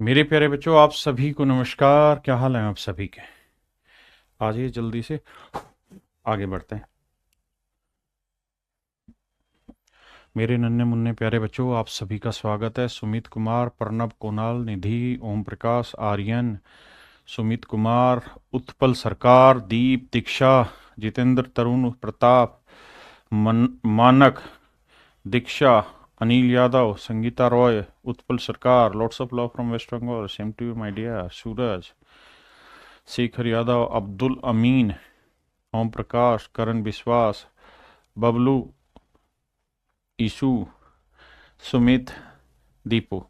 मेरे प्यारे बच्चों, आप सभी को नमस्कार। क्या हाल है आप सभी के? आ जाइए जल्दी से आगे बढ़ते हैं। मेरे नन्हे मुन्ने प्यारे बच्चों, आप सभी का स्वागत है। सुमित कुमार, प्रणब, कुणाल, निधि, ओम प्रकाश, आर्यन, सुमित कुमार, उत्पल सरकार, दीप, दीक्षा, जितेंद्र, तरुण, प्रताप, मानक, दीक्षा, Anil Yadav, Sangeeta Roy, Utpal Sarkar, lots of love from West Bengal, same to you my dear, Suraj, Shekhar Yadav, Abdul Amin, Om Prakash, Karan Vishwas, Bablu, issue, Sumit, Deepu.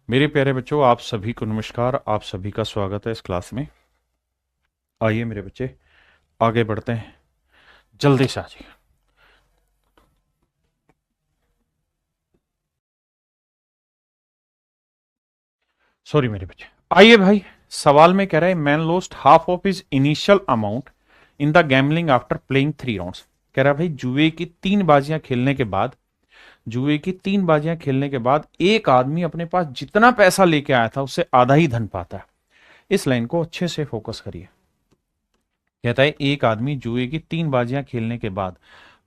मेरे प्यारे बच्चों, आप सभी को नमस्कार। आप सभी का स्वागत है इस क्लास में। आइए मेरे बच्चे आगे बढ़ते हैं, जल्दी से आ जाइए। सॉरी मेरे बच्चे। आइए भाई, सवाल में कह रहा है man lost half of his initial amount in the gambling after playing 3 rounds. कह रहा है भाई, जुए की तीन बाजियां खेलने के बाद एक आदमी अपने पास जितना पैसा लेके आया था उससे आधा ही धन पाता है। इस लाइन को अच्छे से फोकस करिए। कहता है एक आदमी जुए की तीन बाजियां खेलने के बाद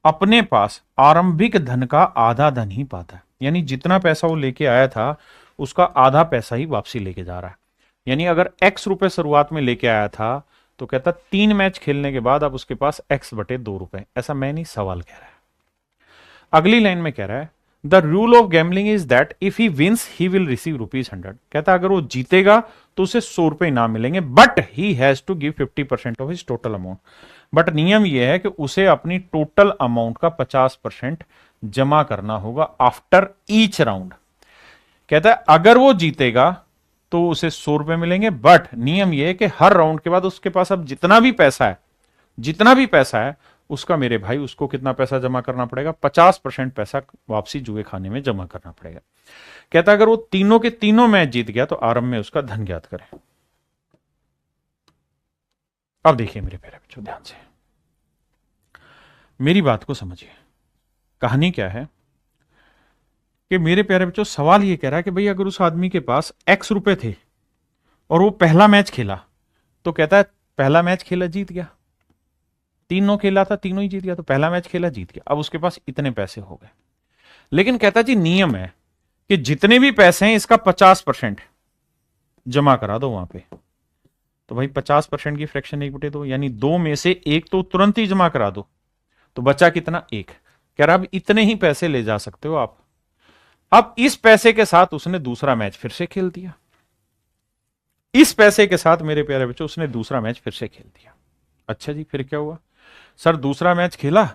अपने पास आरंभिक धन का आधा धन ही पाता है। यानी जितना पैसा वो लेके आया था उसका आधा पैसा ही वापसी लेके जा रहा है। यानी अगर ₹X शुरुआत में लेके आया था तो कहता 3 मैच खेलने के बाद अब उसके पास X/2 रुपए। ऐसा मैं नहीं, सवाल कह रहा है। अगली लाइन में कह रहा है the rule of gambling is that if he wins he will receive ₹100। कहता अगर वो जीतेगा तो उसे ₹100 इनाम मिलेंगे, but he has to give 50% of his total amount. But नियम यह है कि उसे अपनी टोटल अमाउंट का 50% जमा करना होगा आफ्टर ईच राउंड। कहता है अगर वो जीतेगा तो उसे ₹100 मिलेंगे, बट नियम यह है कि हर राउंड के बाद उसके पास अब जितना भी पैसा है उसका, मेरे भाई, उसको कितना पैसा जमा करना पड़ेगा? 50% पैसा वापसी जुए खाने में जमा करना पड़ेगा। कहता अगर वो तीनों के तीनों मैच जीत गया तो आरंभ में उसका धन ज्ञात करें। अब देखिए मेरे प्यारे बच्चों, ध्यान से मेरी बात को समझिए। कहानी क्या है कि मेरे प्यारे बच्चों, सवाल ये कह रहा है कि भाई अगर उस आदमी के पास ₹X थे और वो पहला मैच खेला, तो कहता है पहला मैच खेला जीत गया, तीनों खेला था तीनों ही जीत गया, तो पहला मैच खेला जीत गया, अब उसके पास इतने पैसे हो गए। लेकिन कहता जी नियम है कि जितने भी पैसे हैं इसका 50% जमा करा दो वहां पे। तो भाई 50% की फ्रैक्शन 1/2, यानी दो में से एक तो तुरंत ही जमा करा दो, तो बचा कितना? एक। कह रहा अब इतने ही पैसे ले जा सकते हो आप। अब इस पैसे के साथ उसने दूसरा मैच फिर से खेल दिया। इस पैसे के साथ मेरे प्यारे बच्चों उसने दूसरा मैच फिर से खेल दिया। अच्छा जी, फिर क्या हुआ? सर दूसरा मैच खेला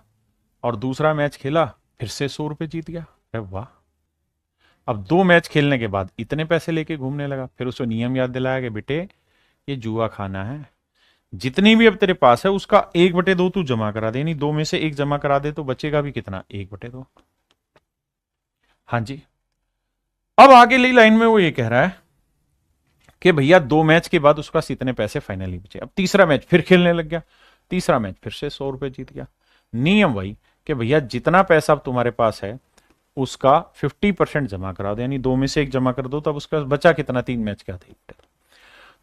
और दूसरा मैच खेला, फिर से ₹100 जीत गया। अरे वाह! अब 2 मैच खेलने के बाद इतने पैसे लेके घूमने लगा। फिर उसको नियम याद दिलाया कि बेटे ये जुआ खाना है, जितनी भी अब तेरे पास है उसका 1/2 तू जमा करा दे। यानी 2 में से 1 जमा करा दे तो बचेगा भी कितना? 1/2। हाँ जी। अब आगे ली लाइन में वो ये कह रहा है कि भैया 2 मैच के बाद उसका इतने पैसे फाइनली बचे। अब तीसरा मैच फिर खेलने लग गया, तीसरा मैच फिर से ₹100 जीत गया। नियम वही कि भैया जितना पैसा अब तुम्हारे पास है उसका 50% जमा करा दो, यानी 2 में से 1 जमा कर दो, तब उसके पास बचा कितना? 3 मैच का था।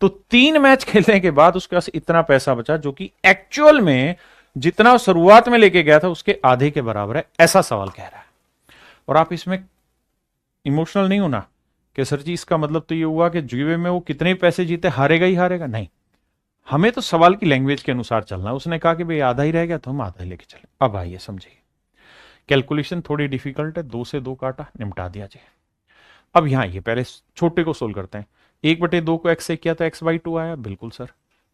तो 3 मैच खेलने के बाद उसके पास इतना पैसा बचा जो कि एक्चुअल में जितना शुरुआत में लेके गया था उसके आधे के बराबर है। ऐसा सवाल कह रहा है। और आप इसमें इमोशनल नहीं होना कि सर जी इसका मतलब तो ये हुआ कि जुए में वो कितने पैसे जीते हारेगा ही हारेगा। नहीं, हमें तो सवाल की लैंग्वेज के अनुसार चलना। उसने कहा कि भाई आधा ही रह गया तो हम आधा ही लेके चले। अब आइए समझिए, कैलकुलेशन थोड़ी डिफिकल्ट है। 2 से 2 काटा, निपटा दिया जाए। अब यहां ये पहले छोटे को सोल्व करते हैं। 1/2 को x से किया तो x/2 आया, बिल्कुल सर।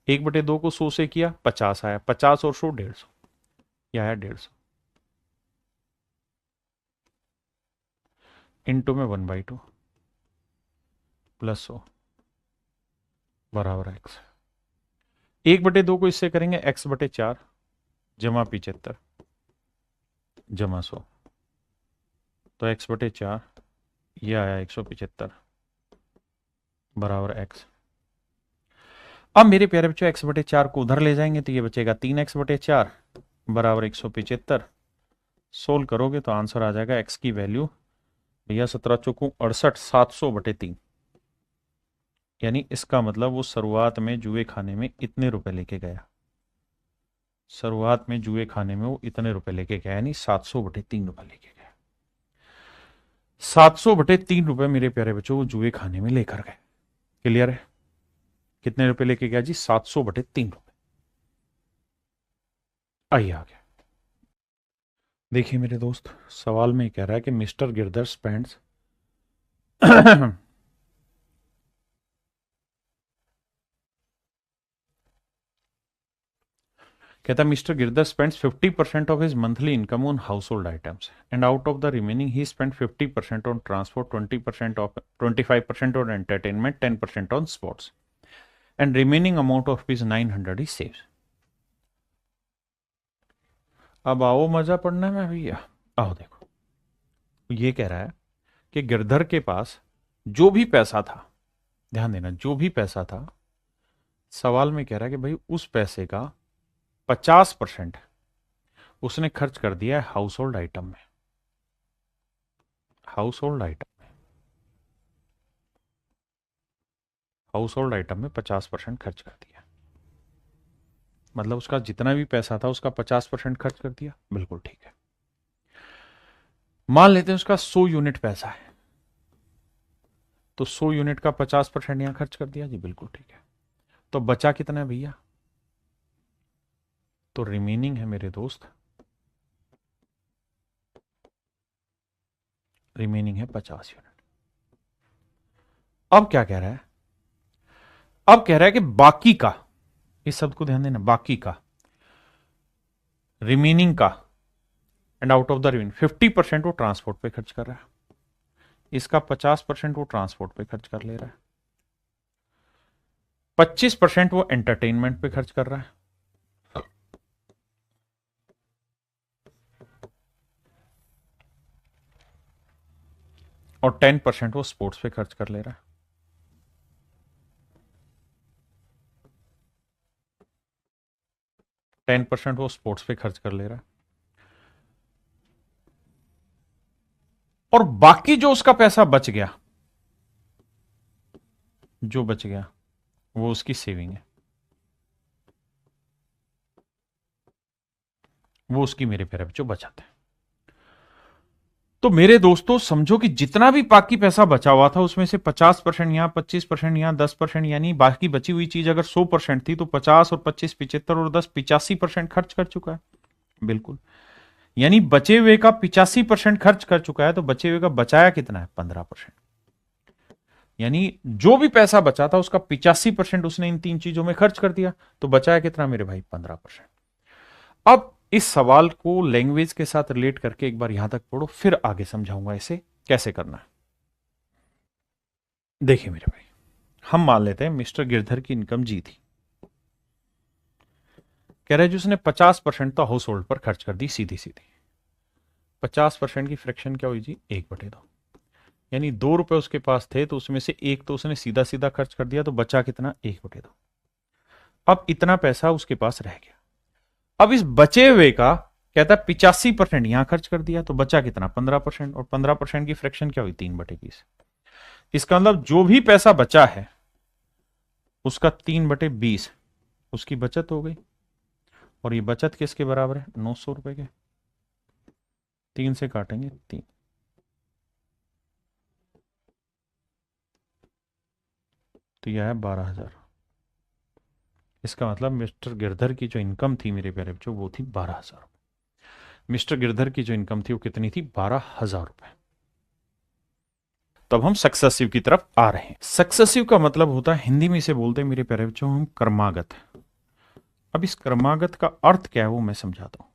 1/2 को 100 से किया 50 आया, 50 और 100 150, यह आया 150 इंटू में 1/2 प्लस 100 बराबर x। 1/2 को इससे करेंगे x/4 जमा 75 जमा 100, तो x/4 यह आया 175 बराबर x। अब मेरे प्यारे बच्चों x/4 को उधर ले जाएंगे तो ये बचेगा 3x/4 बराबर 175। सोल्व करोगे तो आंसर आ जाएगा x की वैल्यू भैया 17 चौकू 68, 700/3। यानी इसका मतलब वो शुरुआत में जुए खाने में इतने रुपए लेके गया, शुरुआत में जुए खाने में वो इतने रुपए लेके गया, यानी 700/3 रुपए लेके गया। 700/3 रुपए मेरे प्यारे बच्चों वो जुए खाने में लेकर गए। क्लियर है? कितने रुपए लेके गया जी? 700/3 रुपए। आइए आगे देखिए मेरे दोस्त, सवाल में कह रहा है कि मिस्टर गिरधर स्पेंड्स कहता mister Girdhar spends 50% of his monthly income on house hold items and out of the remaining he spend 50% on transport, 20% of 25% on entertainment, 10% on sports and remaining amount of his 900 he saves. अब आओ मजा पड़ना है भैया। आओ देखो, ये कह रहा है कि गिरधर के पास जो भी पैसा था, ध्यान देना, जो भी पैसा था, सवाल में कह रहा है कि भाई उस पैसे का 50% उसने खर्च कर दिया है हाउस होल्ड आइटम में। हाउस होल्ड आइटम में, हाउस होल्ड आइटम में 50% खर्च कर दिया, मतलब उसका जितना भी पैसा था उसका 50% खर्च कर दिया। बिल्कुल ठीक है। मान लेते हैं उसका 100 यूनिट पैसा है, तो 100 यूनिट का 50% यहां खर्च कर दिया जी। बिल्कुल ठीक है। तो बचा कितना है भैया? तो रिमेनिंग है मेरे दोस्त, रिमेनिंग है 50 यूनिट। अब क्या कह रहा है? अब कह रहा है कि बाकी का, इस शब्द को ध्यान देना, बाकी का, रिमेनिंग का, and out of the remaining 50% वो ट्रांसपोर्ट पे खर्च कर रहा है, इसका 50% वो ट्रांसपोर्ट पे खर्च कर ले रहा है, 25% वो एंटरटेनमेंट पे खर्च कर रहा है, और 10% वो स्पोर्ट्स पे खर्च कर ले रहा है। टेन परसेंट वो स्पोर्ट्स पे खर्च कर ले रहा है, और बाकी जो उसका पैसा बच गया, जो बच गया वो उसकी सेविंग है, वो उसकी मेरे प्यारे बच्चों बचत है। तो मेरे दोस्तों समझो कि जितना भी बाकी पैसा बचा हुआ था उसमें से 50% यहां, 25% यहां, 10%, यानी बाकी बची हुई चीज अगर 100% थी तो 50 और 25 75 और 10 85% खर्च कर चुका है। बिल्कुल, यानी बचे हुए का 85% खर्च कर चुका है, तो बचे हुए का बचाया कितना है? 15%। यानी जो भी पैसा बचा था उसका 85% उसने इन तीन चीजों में खर्च कर दिया, तो बचाया कितना मेरे भाई? 15%। अब इस सवाल को लैंग्वेज के साथ रिलेट करके एक बार यहां तक पढ़ो, फिर आगे समझाऊंगा इसे कैसे करना है। देखिए मेरे भाई, हम मान लेते हैं मिस्टर गिरधर की इनकम जी थी, कह रहे जी उसने 50% तो हाउस होल्ड पर खर्च कर दी, सीधी सीधी। 50% की फ्रैक्शन क्या हुई जी? 1/2। यानी 2 रुपए उसके पास थे, तो उसमें से एक तो उसने सीधा सीधा खर्च कर दिया, तो बचा कितना? 1/2। अब इतना पैसा उसके पास रह गया। अब इस बचे हुए का कहता है 85% यहां खर्च कर दिया, तो बचा कितना? 15%, और 15% की फ्रैक्शन क्या हुई? 3/20। इसका मतलब जो भी पैसा बचा है उसका 3/20 उसकी बचत हो गई, और ये बचत किसके बराबर है? 900 रुपए के। 3 से काटेंगे 3, तो यह है 12,000। इसका मतलब मिस्टर गिरधर की जो इनकम थी मेरे प्यारे बच्चों वो थी 12,000। मिस्टर गिरधर की जो इनकम थी वो कितनी थी? 12,000 रुपए। तब हम सक्सेसिव की तरफ आ रहे हैं। सक्सेसिव का मतलब होता है, हिंदी में इसे बोलते हैं मेरे प्यारे बच्चों हम, क्रमागत। अब इस क्रमागत का अर्थ क्या है वो मैं समझाता हूं।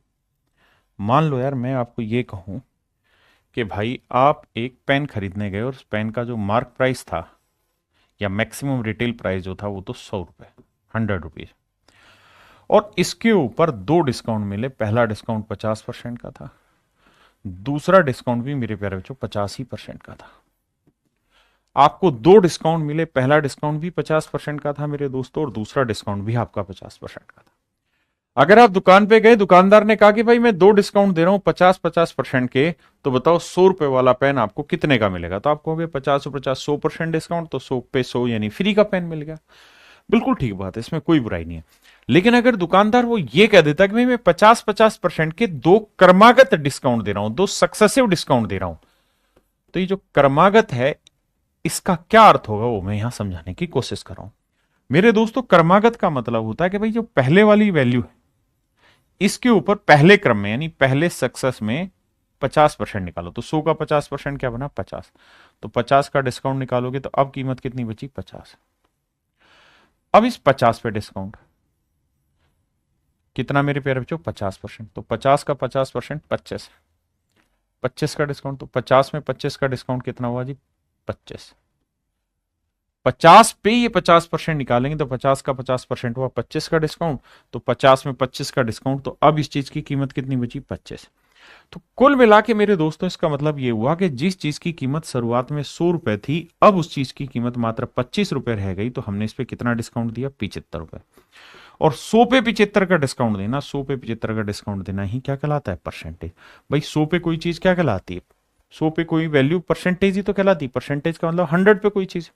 मान लो यार मैं आपको ये कहूं कि भाई आप एक पेन खरीदने गए, और उस पेन का जो मार्क प्राइस था या मैक्सिमम रिटेल प्राइस जो था वो तो 100 रुपए, 100 रुपीज, और इसके ऊपर दो डिस्काउंट मिले। पहला डिस्काउंट 50% का था, दूसरा डिस्काउंट भी मेरे प्यारे बच्चों 50% का था। आपको दो डिस्काउंट मिले, पहला डिस्काउंट भी 50% का था मेरे दोस्तों, और दूसरा डिस्काउंट भी आपका 50% का था। अगर आप दुकान पे गए, दुकानदार ने कहा कि भाई मैं 2 डिस्काउंट दे रहा हूं 50-50% के, तो बताओ 100 रुपए वाला पेन आपको कितने का मिलेगा? तो आप कहोगे 50-50 100% डिस्काउंट, तो 100 पे 100 यानी फ्री का पेन मिल गया। बिल्कुल ठीक बात है, इसमें कोई बुराई नहीं है। लेकिन अगर दुकानदार वो ये कह देता कि भाई मैं 50-50% के 2 क्रमागत डिस्काउंट दे रहा हूं, 2 सक्सेसिव डिस्काउंट दे रहा हूं, तो ये जो क्रमागत है इसका क्या अर्थ होगा वो मैं यहां समझाने की कोशिश कर रहा हूं। मेरे दोस्तों, क्रमागत का मतलब होता है कि भाई जो पहले वाली वैल्यू है इसके ऊपर पहले क्रम में यानी पहले सक्सेस में 50% निकालो। तो 100 का 50% क्या बना? 50। तो 50 का डिस्काउंट निकालोगे तो अब कीमत कितनी बची? 50। अब इस 50 पे डिस्काउंट कितना मेरे प्यारे बच्चों? 50%। तो 50 का 50% 25। 25 का डिस्काउंट, तो 50 में 25 का डिस्काउंट कितना हुआ जी? 25। 50 पे ये 50% निकालेंगे तो 50 का 50% हुआ 25 का डिस्काउंट। तो 50 में 25 का डिस्काउंट, तो अब इस चीज की कीमत कितनी बची? 25। तो कुल मिला के मेरे दोस्तों इसका मतलब ये हुआ कि जिस चीज की कीमत शुरुआत में 100 रुपए थी, अब उस चीज की कीमत मात्र 25 रुपए रह गई। तो हमने इस पे कितना डिस्काउंट दिया? 75 रुपए। और 100 पे 75 का डिस्काउंट देना, 100 पे 75 का डिस्काउंट देना ही क्या कहलाता है? परसेंटेज। भाई 100 पे कोई चीज क्या कहलाती है? 100 पे कोई वैल्यू परसेंटेज ही तो कहलाती है। परसेंटेज का मतलब 100 पे कोई चीज।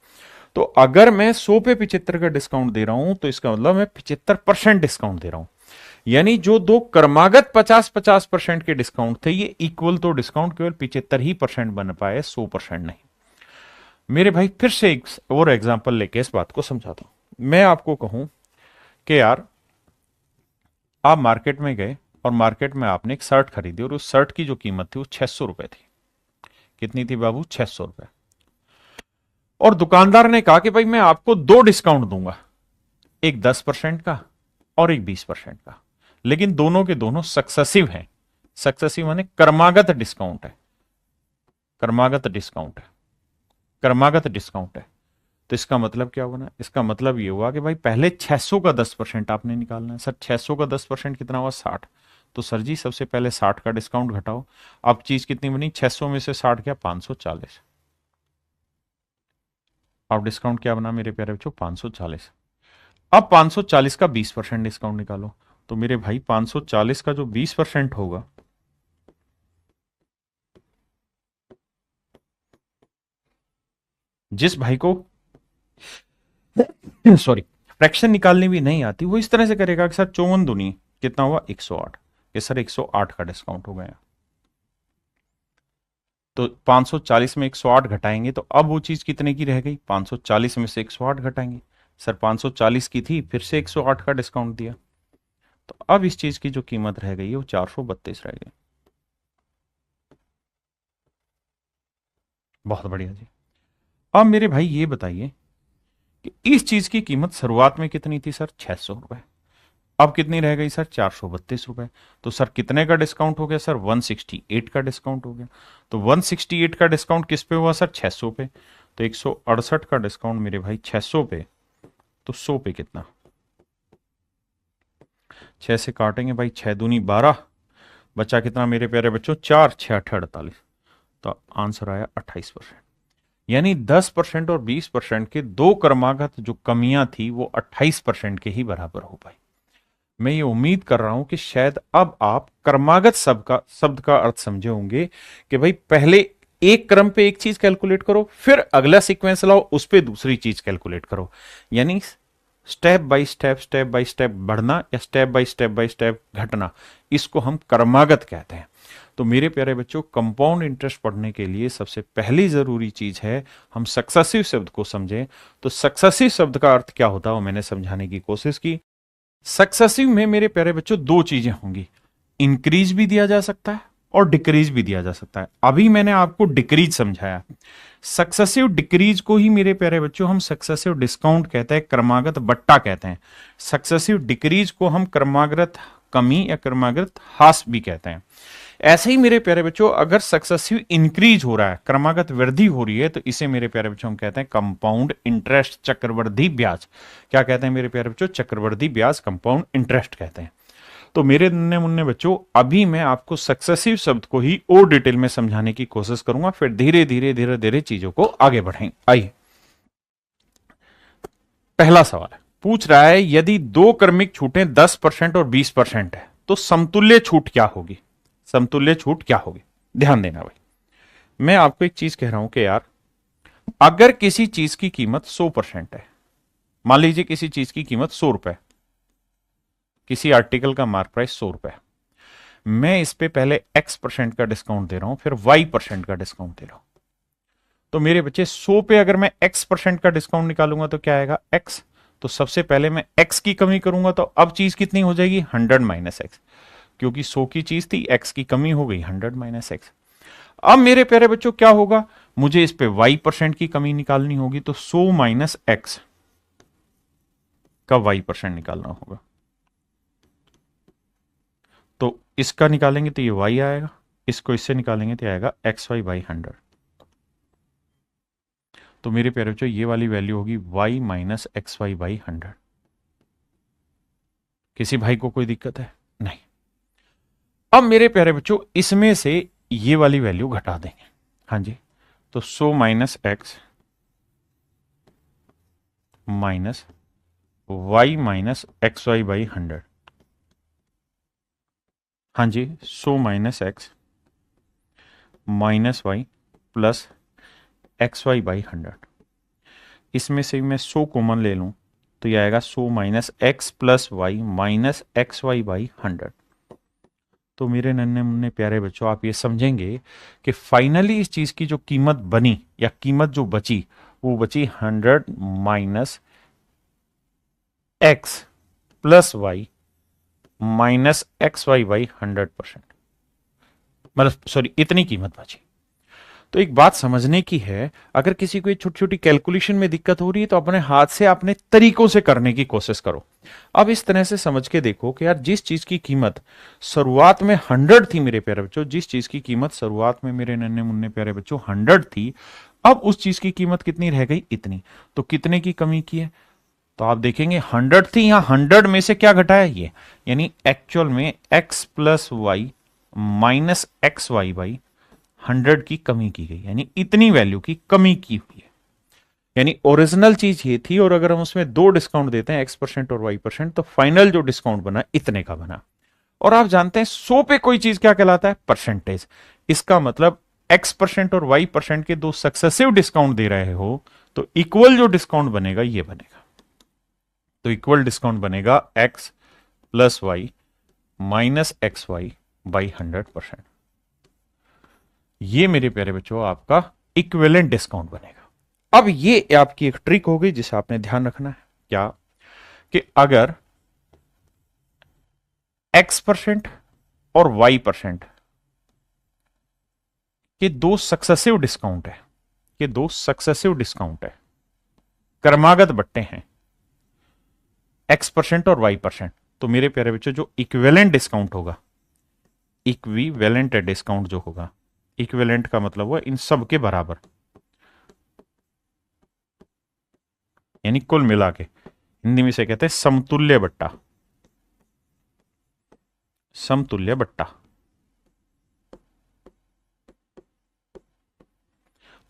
तो अगर मैं 100 पे 75 का डिस्काउंट दे रहा हूं तो इसका मतलब मैं 75% डिस्काउंट दे रहा हूं। यानी जो 2 क्रमागत 50-50% के डिस्काउंट थे, ये इक्वल तो डिस्काउंट केवल 75% बन पाए, 100% नहीं। मेरे भाई फिर से एक और एग्जांपल लेके इस बात को समझाता हूं। मैं आपको कहूं कि यार आप मार्केट में गए और मार्केट में आपने एक शर्ट खरीदी और उस शर्ट की जो कीमत थी वो 600 रुपए थी। कितनी थी बाबू? 600 रुपए। और दुकानदार ने कहा कि भाई मैं आपको 2 डिस्काउंट दूंगा, एक 10% का और एक 20% का, लेकिन दोनों के दोनों सक्सेसिव हैं। सक्सेसिव माने क्रमागत डिस्काउंट है। क्रमागत डिस्काउंट है। क्रमागत डिस्काउंट है। तो इसका मतलब क्या होगा ना? इसका मतलब ये हुआ कि भाई पहले 600 का 10% आपने निकालना है। सर 600 का 10% कितना हुआ? 60। तो सर जी सबसे पहले 60 का डिस्काउंट घटाओ। अब चीज कितनी बनी? 600 में से 60 क्या? 540। अब डिस्काउंट क्या बना मेरे प्यारे बच्चों? 540। अब 540 का 20% डिस्काउंट निकालो। तो मेरे भाई 540 का जो 20% होगा, जिस भाई को सॉरी फ्रैक्शन निकालनी भी नहीं आती, वो इस तरह से करेगा कि सर 54 दूनी कितना हुआ? 108। कि सर 108 का डिस्काउंट हो गया। तो 540 में 108 घटाएंगे तो अब वो चीज कितने की रह गई? 540 में से 108 घटाएंगे। सर 540 की थी, फिर से 108 का डिस्काउंट दिया, तो अब इस चीज की जो कीमत रह गई है वो 432 रह गई। बहुत बढ़िया जी। अब मेरे भाई ये बताइए कि इस चीज की कीमत शुरुआत में कितनी थी? सर 600 रुपए। अब कितनी रह गई? सर 432 रुपए। तो सर कितने का डिस्काउंट हो गया? सर 168 का डिस्काउंट हो गया। तो 168 का डिस्काउंट किस पे हुआ? सर 600 पे। तो 168 का डिस्काउंट मेरे भाई 600 पे, तो 100 पे कितना? 6 से काटेंगे भाई, 6 दूनी 12, बचा कितना मेरे प्यारे बच्चों? 4 6 8 48। तो आंसर आया 28%। यानी 10% और 20% के 2 क्रमागत जो कमियां थी वो 28% के ही बराबर हो पाई। मैं ये उम्मीद कर रहा हूं कि शायद अब आप क्रमागत शब्द का अर्थ समझे होंगे कि भाई पहले एक क्रम पे एक चीज कैलकुलेट करो, फिर अगला सीक्वेंस लाओ, उस पे दूसरी चीज कैलकुलेट करो। यानी स्टेप बाय स्टेप बढ़ना या स्टेप बाय स्टेप घटना, इसको हम क्रमागत कहते हैं। तो मेरे प्यारे बच्चों, कंपाउंड इंटरेस्ट पढ़ने के लिए सबसे पहली जरूरी चीज है हम सक्सेसिव शब्द को समझें। तो सक्सेसिव शब्द का अर्थ क्या होता है वो मैंने समझाने की कोशिश की। सक्सेसिव में मेरे प्यारे बच्चों 2 चीजें होंगी, इंक्रीज भी दिया जा सकता है और डिक्रीज भी दिया जा सकता है। अभी मैंने आपको डिक्रीज समझाया। सक्सेसिव डिक्रीज को ही मेरे प्यारे बच्चों हम सक्सेसिव डिस्काउंट कहते हैं, क्रमागत बट्टा कहते हैं। सक्सेसिव डिक्रीज को हम क्रमागत कमी या क्रमागत हास भी कहते हैं। ऐसे ही मेरे प्यारे बच्चों अगर सक्सेसिव इंक्रीज हो रहा है, क्रमागत वृद्धि हो रही है, तो इसे मेरे प्यारे बच्चों हम कहते हैं कंपाउंड इंटरेस्ट, चक्रवृद्धि ब्याज। क्या कहते हैं मेरे प्यारे बच्चों? चक्रवृद्धि ब्याज, कंपाउंड इंटरेस्ट कहते हैं। तो मेरे नन्हे मुन्ने बच्चों, अभी मैं आपको सक्सेसिव शब्द को ही और डिटेल में समझाने की कोशिश करूंगा, फिर धीरे धीरे धीरे धीरे चीजों को आगे बढ़ाएंगे। आइए, पहला सवाल है, पूछ रहा है यदि दो क्रमिक छूटें 10% और 20% है तो समतुल्य छूट क्या होगी, समतुल्य छूट क्या होगी। ध्यान देना भाई, मैं आपको एक चीज कह रहा हूं कि यार अगर किसी चीज की कीमत 100% है, मान लीजिए किसी चीज की कीमत 100 रुपए, किसी आर्टिकल का मार्क प्राइस 100 रुपए, मैं इस पे पहले x% का डिस्काउंट दे रहा हूं, फिर y% का डिस्काउंट दे रहा हूं। तो मेरे बच्चे 100 पे अगर मैं x% का डिस्काउंट निकालूंगा तो क्या आएगा x। तो सबसे पहले मैं x की कमी करूंगा तो अब चीज कितनी हो जाएगी 100 माइनस एक्स, क्योंकि 100 की चीज थी, x की कमी हो गई 100 माइनस एक्स। अब मेरे प्यारे बच्चों क्या होगा, मुझे इस पे y% की कमी निकालनी होगी, तो 100 माइनस एक्स का y% निकालना होगा। तो इसका निकालेंगे तो ये y आएगा, इसको इससे निकालेंगे तो आएगा xy/100। तो मेरे प्यारे बच्चों ये वाली वैल्यू होगी y माइनस xy/100। किसी भाई को कोई दिक्कत है? नहीं। अब मेरे प्यारे बच्चों इसमें से ये वाली वैल्यू घटा देंगे। हाँ जी, तो 100 minus x minus y minus xy/100। हाँ जी, 100 minus x minus y plus xy/100। इसमें से मैं 100 कॉमन ले लूं तो यह आएगा 100 minus x plus Y minus xy/100। तो मेरे नन्हे मुन्ने प्यारे बच्चों आप ये समझेंगे कि फाइनली इस चीज की जो कीमत बनी या कीमत जो बची वो बची 100 minus x plus Y minus xy/100%, मतलब सॉरी इतनी कीमत बची। तो एक बात समझने की है, अगर किसी को छोटी छोटी कैलकुलेशन में दिक्कत हो रही है तो अपने हाथ से अपने तरीकों से करने की कोशिश करो। अब इस तरह से समझ के देखो कि यार जिस चीज की कीमत शुरुआत में 100 थी मेरे प्यारे बच्चों, जिस चीज की कीमत शुरुआत में मेरे नन्हे मुन्ने प्यारे बच्चों 100 थी, अब उस चीज की कीमत कितनी रह गई, इतनी। तो कितने की कमी की है, तो आप देखेंगे 100 थी, यहां 100 में से क्या घटाया ये, यानी एक्चुअल में x plus Y minus x y by 100 की कमी की गई, यानी इतनी वैल्यू की कमी की हुई है। यानी ओरिजिनल चीज ये थी और अगर हम उसमें दो डिस्काउंट देते हैं x% और y%, तो फाइनल जो डिस्काउंट बना इतने का बना। और आप जानते हैं 100 पे कोई चीज क्या कहलाता है, परसेंटेज। इसका मतलब x% और y% के दो सक्सेसिव डिस्काउंट दे रहे हो तो इक्वल जो डिस्काउंट बनेगा ये बनेगा। तो इक्वल डिस्काउंट बनेगा x plus Y minus x y by 100%। ये मेरे प्यारे बच्चों आपका इक्विवेलेंट डिस्काउंट बनेगा। अब ये आपकी एक ट्रिक होगी जिसे आपने ध्यान रखना है, क्या कि अगर x% और y% के दो सक्सेसिव डिस्काउंट है, ये दो सक्सेसिव डिस्काउंट है, क्रमागत बट्टे हैं x% और y%, तो मेरे प्यारे बच्चों जो इक्विवेलेंट डिस्काउंट होगा, इक्विवेलेंट डिस्काउंट जो होगा, इक्विवेलेंट का मतलब हुआ इन सब के बराबर, यानी कुल मिला के हिंदी में से कहते हैं समतुल्य बट्टा, समतुल्य बट्टा,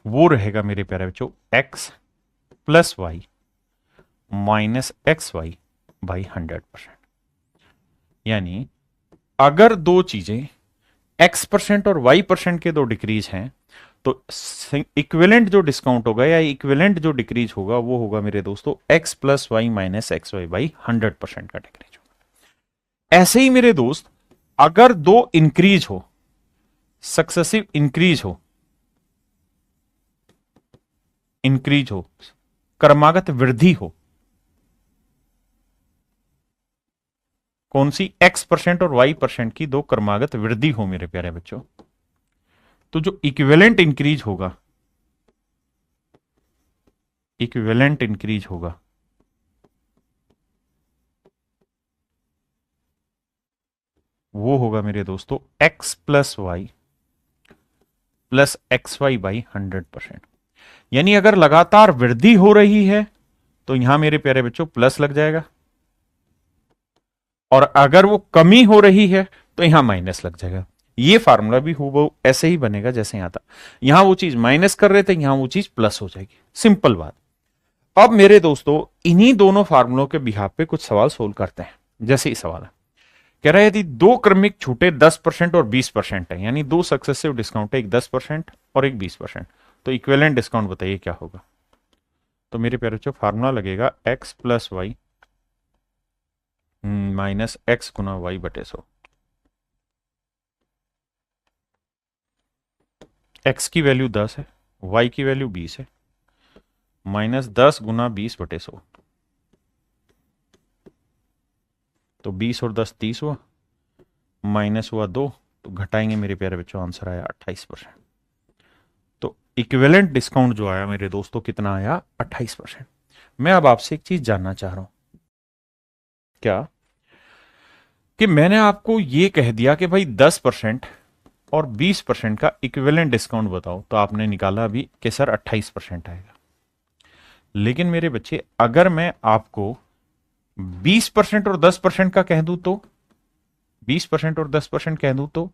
वो रहेगा मेरे प्यारे बच्चों x plus Y minus x y by 100%। यानी अगर दो चीजें x% और y% के दो डिक्रीज हैं तो इक्विवेलेंट जो डिस्काउंट होगा या इक्विवेलेंट जो डिक्रीज होगा वो होगा मेरे दोस्तों x plus Y minus x y by 100% का डिक्रीज होगा। ऐसे ही मेरे दोस्त अगर दो इंक्रीज हो, सक्सेसिव इंक्रीज हो, इंक्रीज हो, क्रमागत वृद्धि हो, कौन सी x% और y% की दो क्रमागत वृद्धि हो मेरे प्यारे बच्चों, तो जो इक्विवेलेंट इंक्रीज होगा, इक्विवेलेंट इंक्रीज होगा वो होगा मेरे दोस्तों x plus y plus x y by 100%। यानी अगर लगातार वृद्धि हो रही है तो यहां मेरे प्यारे बच्चों प्लस लग जाएगा, और अगर वो कमी हो रही है तो यहां माइनस लग जाएगा। ये फार्मूला भी हूबहू ऐसे ही बनेगा जैसे यहां था, यहां वो चीज माइनस कर रहे थे, यहां वो चीज प्लस हो जाएगी, सिंपल बात। अब मेरे दोस्तों इन्हीं दोनों फार्मूलों के बिहाफ पे कुछ सवाल सोल्व करते हैं। जैसे ही सवाल है, कह रहा है यदि दो क्रमिक छूटे 10% और 20% है, यानी दो सक्सेसिव डिस्काउंट है, एक 10% और एक 20%, तो इक्विवेलेंट डिस्काउंट बताइए क्या होगा। तो मेरे प्यारे बच्चों फार्मूला लगेगा x plus Y minus X गुना वाई बटे 100। x की वैल्यू 10 है, y की वैल्यू 20 है, माइनस 10 गुना 20 बटे 100, तो 20 और 10 30 हुआ, माइनस हुआ 2, तो घटाएंगे मेरे प्यारे बच्चों, आंसर आया 28%। तो इक्विवेलेंट डिस्काउंट जो आया मेरे दोस्तों कितना आया, 28%। मैं अब आपसे एक चीज जानना चाह रहा हूं, क्या कि मैंने आपको ये कह दिया कि भाई 10% और 20% का इक्विवेलेंट डिस्काउंट बताओ, तो आपने निकाला अभी कि सर 28% आएगा। लेकिन मेरे बच्चे अगर मैं आपको 20% और 10% का कह दूं तो 20% और 10% कह दूं तो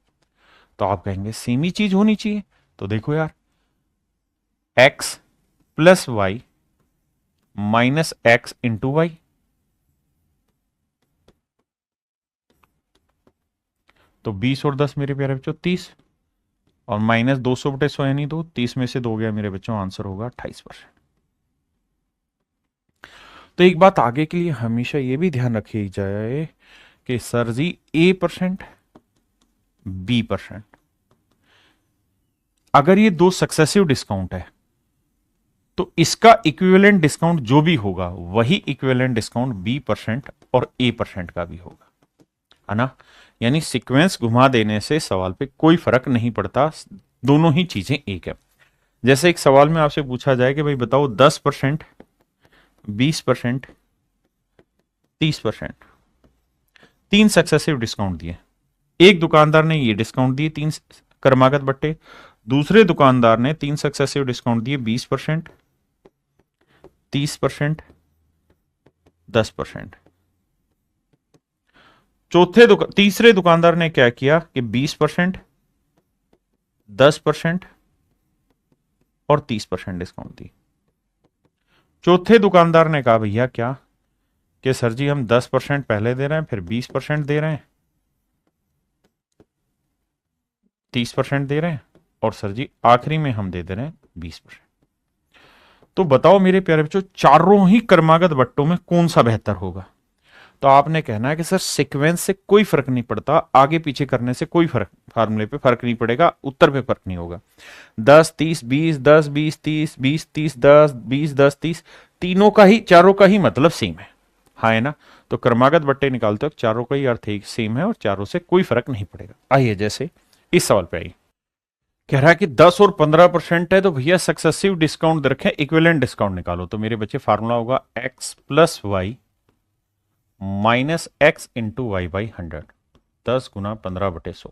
आप कहेंगे सेम ही चीज होनी चाहिए। तो देखो यार, x plus Y minus x into y, तो 20 और 10 मेरे प्यारे बच्चों 30, और माइनस 200 बटे 100 यानी 2, 30 में से 2 गया मेरे बच्चों, आंसर होगा 28%। तो एक बात आगे के लिए हमेशा ये भी ध्यान रखी जाए कि सर जी A%, B%, अगर ये दो सक्सेसिव डिस्काउंट है तो इसका इक्विवेलेंट डिस्काउंट जो भी होगा वही इक्विवेलेंट डिस्काउंट B% और A% का भी होगा, है ना। यानी सीक्वेंस घुमा देने से सवाल पे कोई फर्क नहीं पड़ता, दोनों ही चीजें एक है। जैसे एक सवाल में आपसे पूछा जाए कि भाई बताओ 10%, 20%, 30%, तीन सक्सेसिव डिस्काउंट दिए। एक दुकानदार ने ये डिस्काउंट दिए 3 क्रमागत बट्टे, दूसरे दुकानदार ने 3 सक्सेसिव डिस्काउंट दिए 20%, 30%, 10%। तीसरे दुकानदार ने क्या किया कि 20%, 10% और 30% डिस्काउंट दी। चौथे दुकानदार ने कहा भैया क्या कि सर जी हम 10% पहले दे रहे हैं, फिर 20% दे रहे हैं, 30% दे रहे हैं, और सर जी आखिरी में हम दे रहे हैं 20%। तो बताओ मेरे प्यारे बच्चों चारों ही क्रमागत बट्टों में कौन सा बेहतर होगा। तो आपने कहना है कि सर सीक्वेंस से कोई फर्क नहीं पड़ता, आगे पीछे करने से कोई फर्क, फार्मूले पे फर्क नहीं पड़ेगा, उत्तर पे फर्क नहीं होगा। 10 30 20, 10 20 30, 20 30, 10 20, 10 30, तीनों का ही, चारों का ही मतलब सेम है, हाँ है ना। तो क्रमागत बट्टे निकालते वक्त चारों का ही अर्थ एक सेम है और चारों से कोई फर्क नहीं पड़ेगा। आइए जैसे इस सवाल पे आइए, कह रहा है कि 10 और 15% है तो भैया सक्सेसिव डिस्काउंट रखें, इक्विवेलेंट डिस्काउंट निकालो। तो मेरे बच्चे फार्मूला होगा x plus Y minus x into y by 100, 10 गुना 15 बटे 100।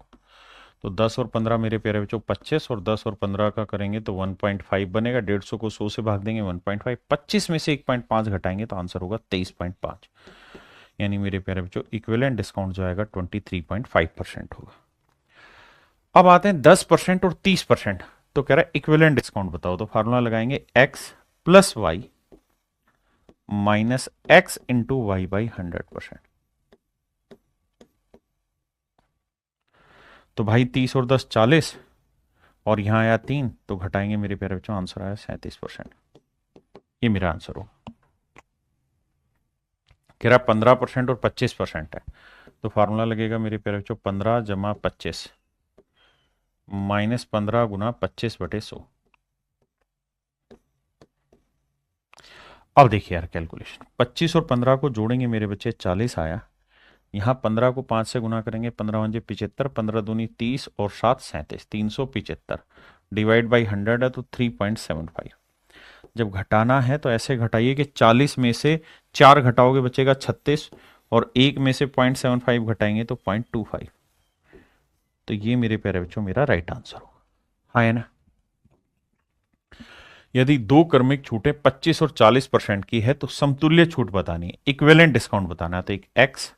तो 10 और 15 मेरे प्यारे बच्चों 25, और 10 और 15 का करेंगे तो 1.5 बनेगा, 150 को 100 से भाग देंगे 1.5, 25 में से 1.5 घटाएंगे तो आंसर होगा 23.5। यानी मेरे प्यारे बच्चों इक्विवेलेंट डिस्काउंट जो आएगा 23.5% होगा। अब आते हैं 10% और 30%। तो कह रहा है इक्विवेलेंट डिस्काउंट बताओ। तो फार्मूला लगाएंगे x plus Y minus x into y by 100%। तो भाई 30 और 10 40, और यहां आया 3, तो घटाएंगे मेरे प्यारे बच्चों, आंसर आया 37%। ये मेरा आंसर हो। कह रहा 15% और 25% है, तो फार्मूला लगेगा मेरे प्यारे बच्चों 15 जमा 25 माइनस 15 गुना 25 बटे 100। अब देखिए यार कैलकुलेशन, 25 और 15 को जोड़ेंगे मेरे बच्चे 40 आया, यहाँ 15 को 5 से गुना करेंगे, 15 पंजे 75, 15 दूनी 30 और 7 37, 375 डिवाइड बाई 100 है तो 3.75। जब घटाना है तो ऐसे घटाइए कि 40 में से 4 घटाओगे बचेगा 36, और 1 में से 0.75 घटाएंगे तो 0.25। तो ये मेरे प्यारे बच्चों मेरा राइट आंसर होगा, हाँ है ना। यदि दो क्रमिक छूटें 25 और 40% की है तो समतुल्य छूट बतानी है, इक्विवेलेंट डिस्काउंट बताना है। तो एक x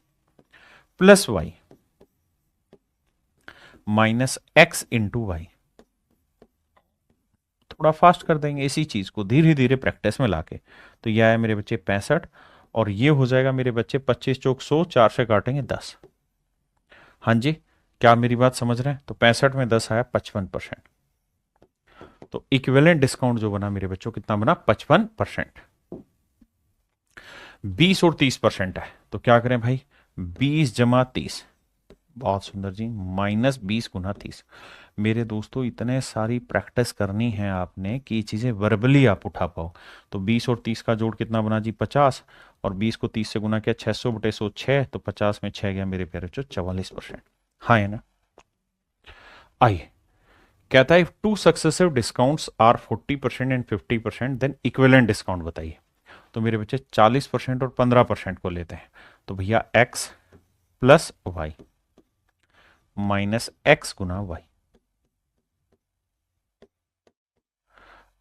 plus Y minus x into y, थोड़ा फास्ट कर देंगे इसी चीज को धीरे धीरे प्रैक्टिस में लाके। तो यह आया मेरे बच्चे 65 और ये हो जाएगा मेरे बच्चे 25 चौक 100, 4 से काटेंगे 10। हाँ जी, क्या मेरी बात समझ रहे हैं? तो 65 में 10 आया 55%। तो इक्विवेलेंट डिस्काउंट जो बना मेरे बच्चों कितना बना? 55%। 20 और 30% है तो क्या करें भाई? 20 जमा 30, बहुत सुंदर जी, माइनस 20 गुना 30। मेरे दोस्तों इतने सारी प्रैक्टिस करनी है आपने कि ये चीजें वर्बली आप उठा पाओ। तो 20 और 30 का जोड़ कितना बना जी? 50, और 20 को 30 से गुना किया 600 बटे 100 6, तो 50 में 6 गया मेरे प्यारे बच्चों 44%। हाँ है ना? आइए, कहता है two successive discounts are 40% and 50%, then equivalent discount बताइए। तो मेरे बच्चे 40% और 15% को लेते हैं। तो भैया x plus Y minus X गुना वाई।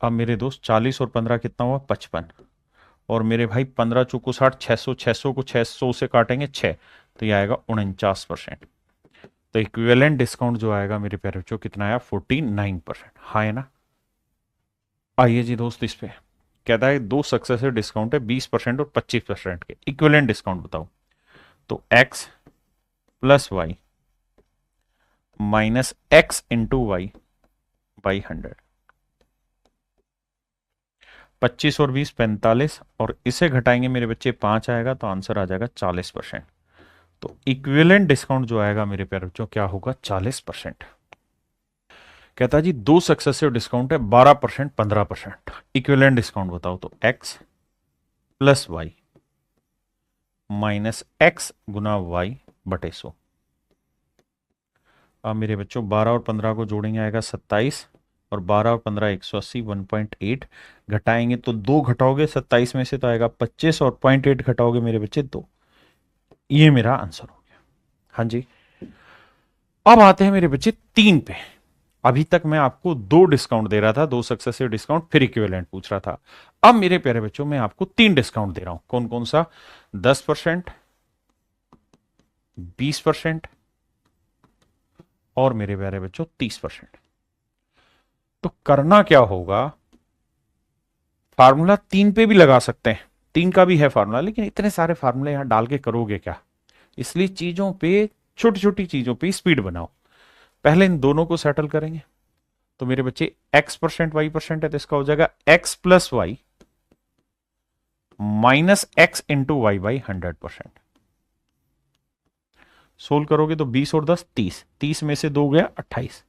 अब मेरे दोस्त 40 और 15 कितना हुआ? 55, और मेरे भाई 15 चौको 60, 600, 600 को 600 से काटेंगे 6, तो ये आएगा 49%। तो इक्विवेलेंट डिस्काउंट जो आएगा मेरे प्यारे बच्चों कितना आया? 49%। हाँ है ना? आइए जी दोस्त, इस पे कहता है दो सक्सेसिव डिस्काउंट है 20% और 25% के, इक्विवेलेंट डिस्काउंट बताओ। तो x plus Y minus x into y by 100। 25 और 20 45, और इसे घटाएंगे मेरे बच्चे 5 आएगा, तो आंसर आ जाएगा 40%। तो इक्विवेलेंट डिस्काउंट जो आएगा मेरे प्यारे बच्चों क्या होगा? 40%। कहता है जी दो सक्सेसिव डिस्काउंट है 12% 15%, इक्विवेलेंट डिस्काउंट बताओ। तो x plus Y minus X गुना वाई बटे 100। अब मेरे बच्चों 12 और 15 को जोड़ेंगे आएगा 27, और 12 और 15 180 1.8, घटाएंगे तो 2 घटाओगे 27 में से तो आएगा 25, और 0.8 घटाओगे मेरे बच्चे 2। ये मेरा आंसर हो गया। हाँ जी, अब आते हैं मेरे बच्चे 3 पे। अभी तक मैं आपको 2 डिस्काउंट दे रहा था, 2 सक्सेसिव डिस्काउंट, फिर इक्विवेलेंट पूछ रहा था। अब मेरे प्यारे बच्चों मैं आपको 3 डिस्काउंट दे रहा हूं। कौन कौन सा? 10%, 20% और मेरे प्यारे बच्चों 30%। तो करना क्या होगा? फार्मूला 3 पे भी लगा सकते हैं, 3 का भी है फार्मूला, लेकिन इतने सारे फार्मूले यहां डाल के करोगे क्या? इसलिए चीजों पे, छोटी छोटी चीजों पे स्पीड बनाओ। पहले इन दोनों को सेटल करेंगे। तो मेरे बच्चे x% y% है, तो इसका हो जाएगा x plus Y minus x into y by 100%। Solve करोगे तो 20 और 10 30, 30 में से 2 गया 28,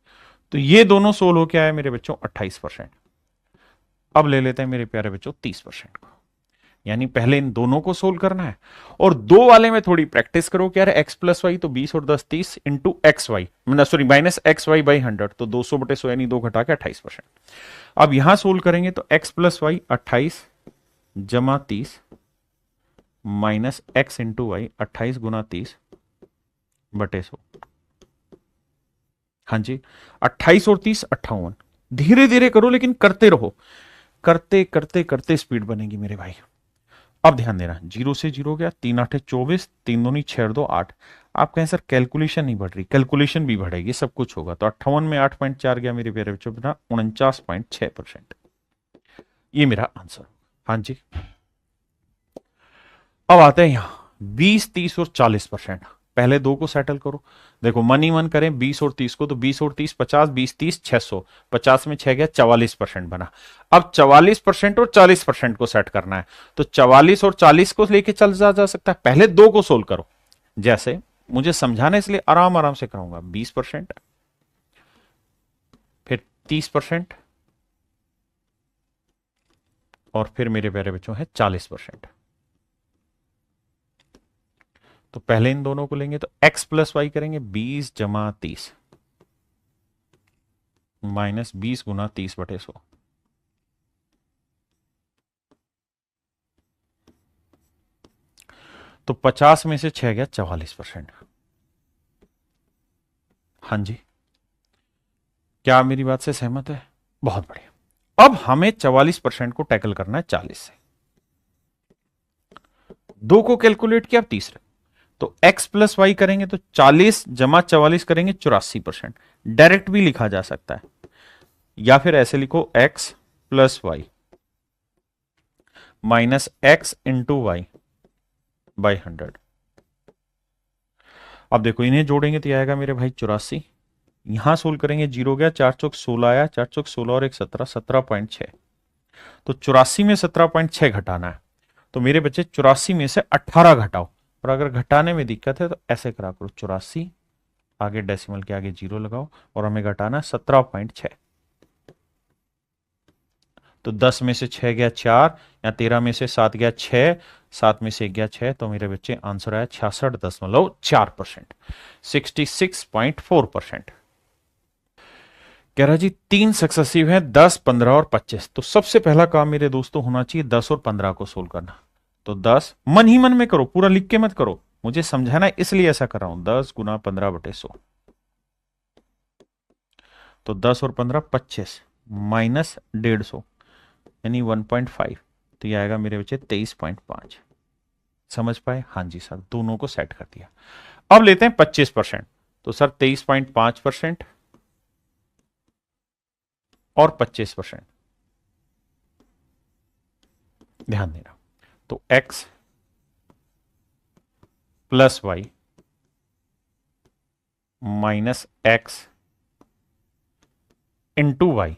तो ये दोनों सोल्व होके आए मेरे बच्चों 28%। अब ले लेते हैं मेरे प्यारे बच्चों 30% को, यानी पहले इन दोनों को सोल्व करना है, और 2 वाले में थोड़ी प्रैक्टिस करो कि यार x प्लस वाई तो 20 और 10 30 into x y, sorry minus x y by 100, तो 200 बटे 100 यानी 2 घटा के 28%। अब यहां सोल्व करेंगे तो x प्लस वाई 28 जमा 30 माइनस एक्स इंटू वाई 28 गुना 30 बटे 100। हाँ जी, 28 और 30 58। धीरे धीरे करो लेकिन करते रहो, करते करते करते स्पीड बनेगी मेरे भाई। अब ध्यान देना, 0 से 0 गया, 3 8 24, 3 दूनी 6 2 8। आप कहें सर कैलकुलेशन नहीं बढ़ रही, कैलकुलेशन भी बढ़ेगी, सब कुछ होगा। तो 58 में 8.4 गया मेरे प्यारे बच्चों, बना 49.6%। ये मेरा आंसर। हाँ जी, अब आते हैं यहां 20 30 और 40%। पहले 2 को सेटल करो। देखो मन ही मन करें 20 और 30 को, तो 20 और 30 50, 20 30 600, 50 में 6 गया 44% बना। अब 44% और 40% को सेट करना है, तो 44 और 40 को लेके चल जा सकता है। पहले 2 को सोल्व करो, जैसे मुझे समझाने इसलिए आराम आराम से कराऊंगा। 20%, फिर 30%, और फिर मेरे प्यारे बच्चों है 40%। तो पहले इन दोनों को लेंगे तो x प्लस वाई करेंगे 20 जमा 30 माइनस 20 गुना 30 बटे 100। तो 50 में से 6 गया 44%। हाँ जी, क्या मेरी बात से सहमत है? बहुत बढ़िया। अब हमें 44% को टैकल करना है 40 से। 2 को कैलकुलेट किया, अब तीसरे, तो x प्लस वाई करेंगे तो 40 जमा 44 करेंगे 84%। डायरेक्ट भी लिखा जा सकता है, या फिर ऐसे लिखो x plus Y minus x into y by 100। अब देखो इन्हें जोड़ेंगे तो आएगा मेरे भाई 84। यहां सोल्व करेंगे, जीरो गया, 4 चौक 16 आया, 4 चौक 16 और एक 17, 17.6। तो 84 में 17.6 घटाना है, तो मेरे बच्चे 84 में से 18 घटाओ। और अगर घटाने में दिक्कत है तो ऐसे करा करो, 84 आगे डेसिमल के आगे जीरो लगाओ और हमें घटाना 17.6। तो 10 में से 6 गया 4, या 13 में से 7 गया 6, 7 में से 1 गया 6, तो मेरे बच्चे आंसर आया 66.4%, 66.4%। कह रहा जी 3 सक्सेसिव है, 10, 15 और 25। तो सबसे पहला काम मेरे दोस्तों होना चाहिए 10 और 15 को सोल्व करना। तो 10 मन ही मन में करो, पूरा लिख के मत करो, मुझे समझाना है इसलिए ऐसा कर रहा हूं। 10 गुना 15/100, तो 10 और 15 25 माइनस 150 यानी 1.5, तो ये आएगा मेरे बच्चे 23.5। समझ पाए? हाँ जी सर, दोनों को सेट कर दिया। अब लेते हैं 25%, तो सर 23.5% और 25%, ध्यान देना। तो x plus Y minus x into y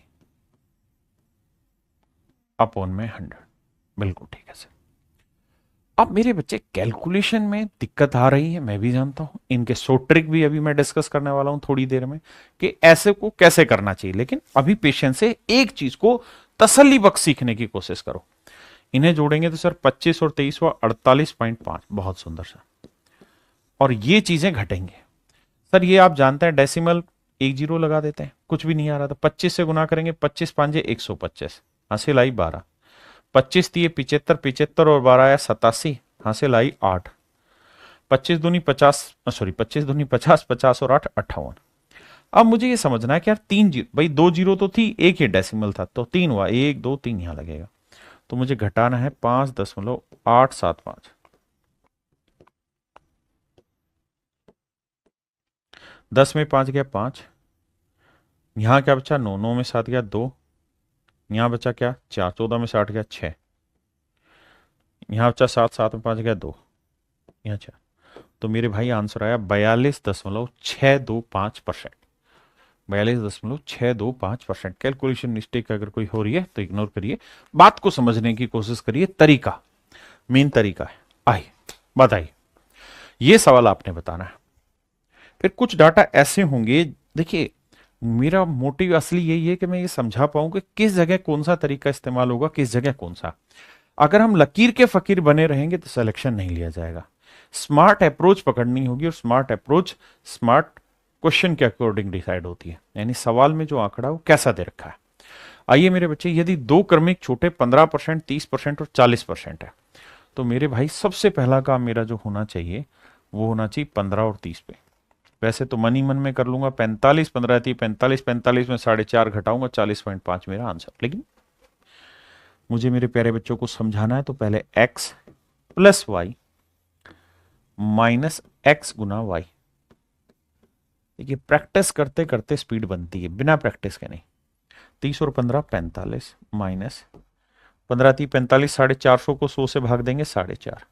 upon में 100। बिल्कुल ठीक है सर। अब मेरे बच्चे कैलकुलेशन में दिक्कत आ रही है, मैं भी जानता हूं, इनके सो ट्रिक भी अभी मैं डिस्कस करने वाला हूं थोड़ी देर में कि ऐसे को कैसे करना चाहिए। लेकिन अभी पेशेंस से एक चीज को तसल्ली बख्श सीखने की कोशिश करो। इन्हें जोड़ेंगे तो सर 25 और 23 हुआ 48.5, बहुत सुंदर सर। और ये चीजें घटेंगे सर, ये आप जानते हैं डेसिमल एक जीरो लगा देते हैं, कुछ भी नहीं आ रहा था। 25 से गुना करेंगे, 25 5 125, हासिल आई 12, 25 दिए 75, 75 और 12 आया 87, हासिल आई 8, 25 दूनी 50, सॉरी 25 दूनी 50, 50 और 8 58। अब मुझे ये समझना है कि यार 3 जीरो, भाई 2 जीरो तो थी, एक ही डेसिमल था, तो 3 हुआ, 1 2 3 यहां लगेगा। तो मुझे घटाना है 5.875। 10 में 5 गया 5, यहां क्या बचा 9, 9 में 7 गया 2, यहां बचा क्या 4, 14 में 60 गया 6, यहां बचा 7, 7 में 5 गया 2, यहाँ 4। तो मेरे भाई आंसर आया 42.625%, 42.625%। कैलकुलेशन मिस्टेक अगर कोई हो रही है तो इग्नोर करिए, बात को समझने की कोशिश करिए। तरीका, मेन तरीका है। आइए बताइए, ये सवाल आपने बताना है। फिर कुछ डाटा ऐसे होंगे, देखिए मेरा मोटिव असली यही है कि मैं ये समझा पाऊं कि किस जगह कौन सा तरीका इस्तेमाल होगा, किस जगह कौन सा। अगर हम लकीर के फकीर बने रहेंगे तो सिलेक्शन नहीं लिया जाएगा। स्मार्ट अप्रोच पकड़नी होगी, और स्मार्ट अप्रोच स्मार्ट क्वेश्चन के अकॉर्डिंग डिसाइड होती है, यानी सवाल में जो आंकड़ा वो कैसा दे रखा है। आइए मेरे बच्चे, यदि दो क्रमिक छोटे 15%, 30% और 40% है, तो मेरे भाई सबसे पहला काम मेरा जो होना चाहिए वो होना चाहिए 15 और 30 पे। वैसे तो मन ही मन में कर लूंगा 45, 15 थी 45, 45 में 4.5 घटाऊंगा, 40.5 मेरा आंसर। लेकिन मुझे मेरे प्यारे बच्चों को समझाना है, तो पहले x plus Y minus X गुना वाई। देखिए प्रैक्टिस करते करते स्पीड बनती है, बिना प्रैक्टिस के नहीं। 30 और 15 45 माइनस 15 थी 45, 450 को 100 से भाग देंगे 4.5,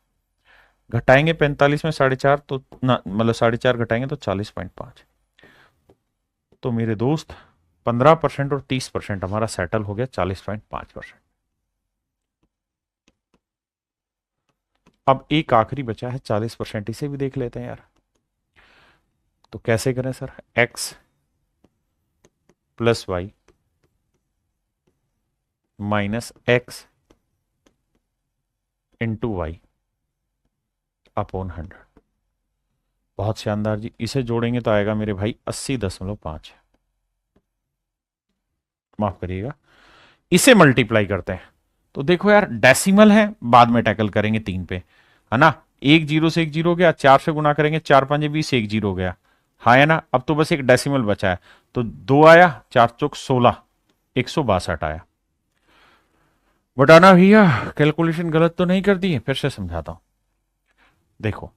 घटाएंगे 45 में 4.5, तो ना मतलब 4.5 घटाएंगे तो 40.5। तो मेरे दोस्त 15% और 30% हमारा सेटल हो गया 40.5%। अब एक आखिरी बचा है 40%, इसे भी देख लेते हैं यार। तो कैसे करें sir? x plus Y minus x into y upon 100। बहुत शानदार जी, इसे जोड़ेंगे तो आएगा मेरे भाई 80.5। माफ करिएगा, इसे मल्टीप्लाई करते हैं तो देखो यार डेसिमल है, बाद में टैकल करेंगे 3 पे, है ना। एक जीरो से एक जीरो गया, 4 से गुना करेंगे 4 5 20, एक जीरो गया, हाँ है ना। अब तो बस एक डेसिमल बचा है, तो 2 आया, 4 चौक 16, 162 आया। बटाना भैया कैलकुलेशन गलत तो नहीं कर दी है? फिर से समझाता हूं, देखो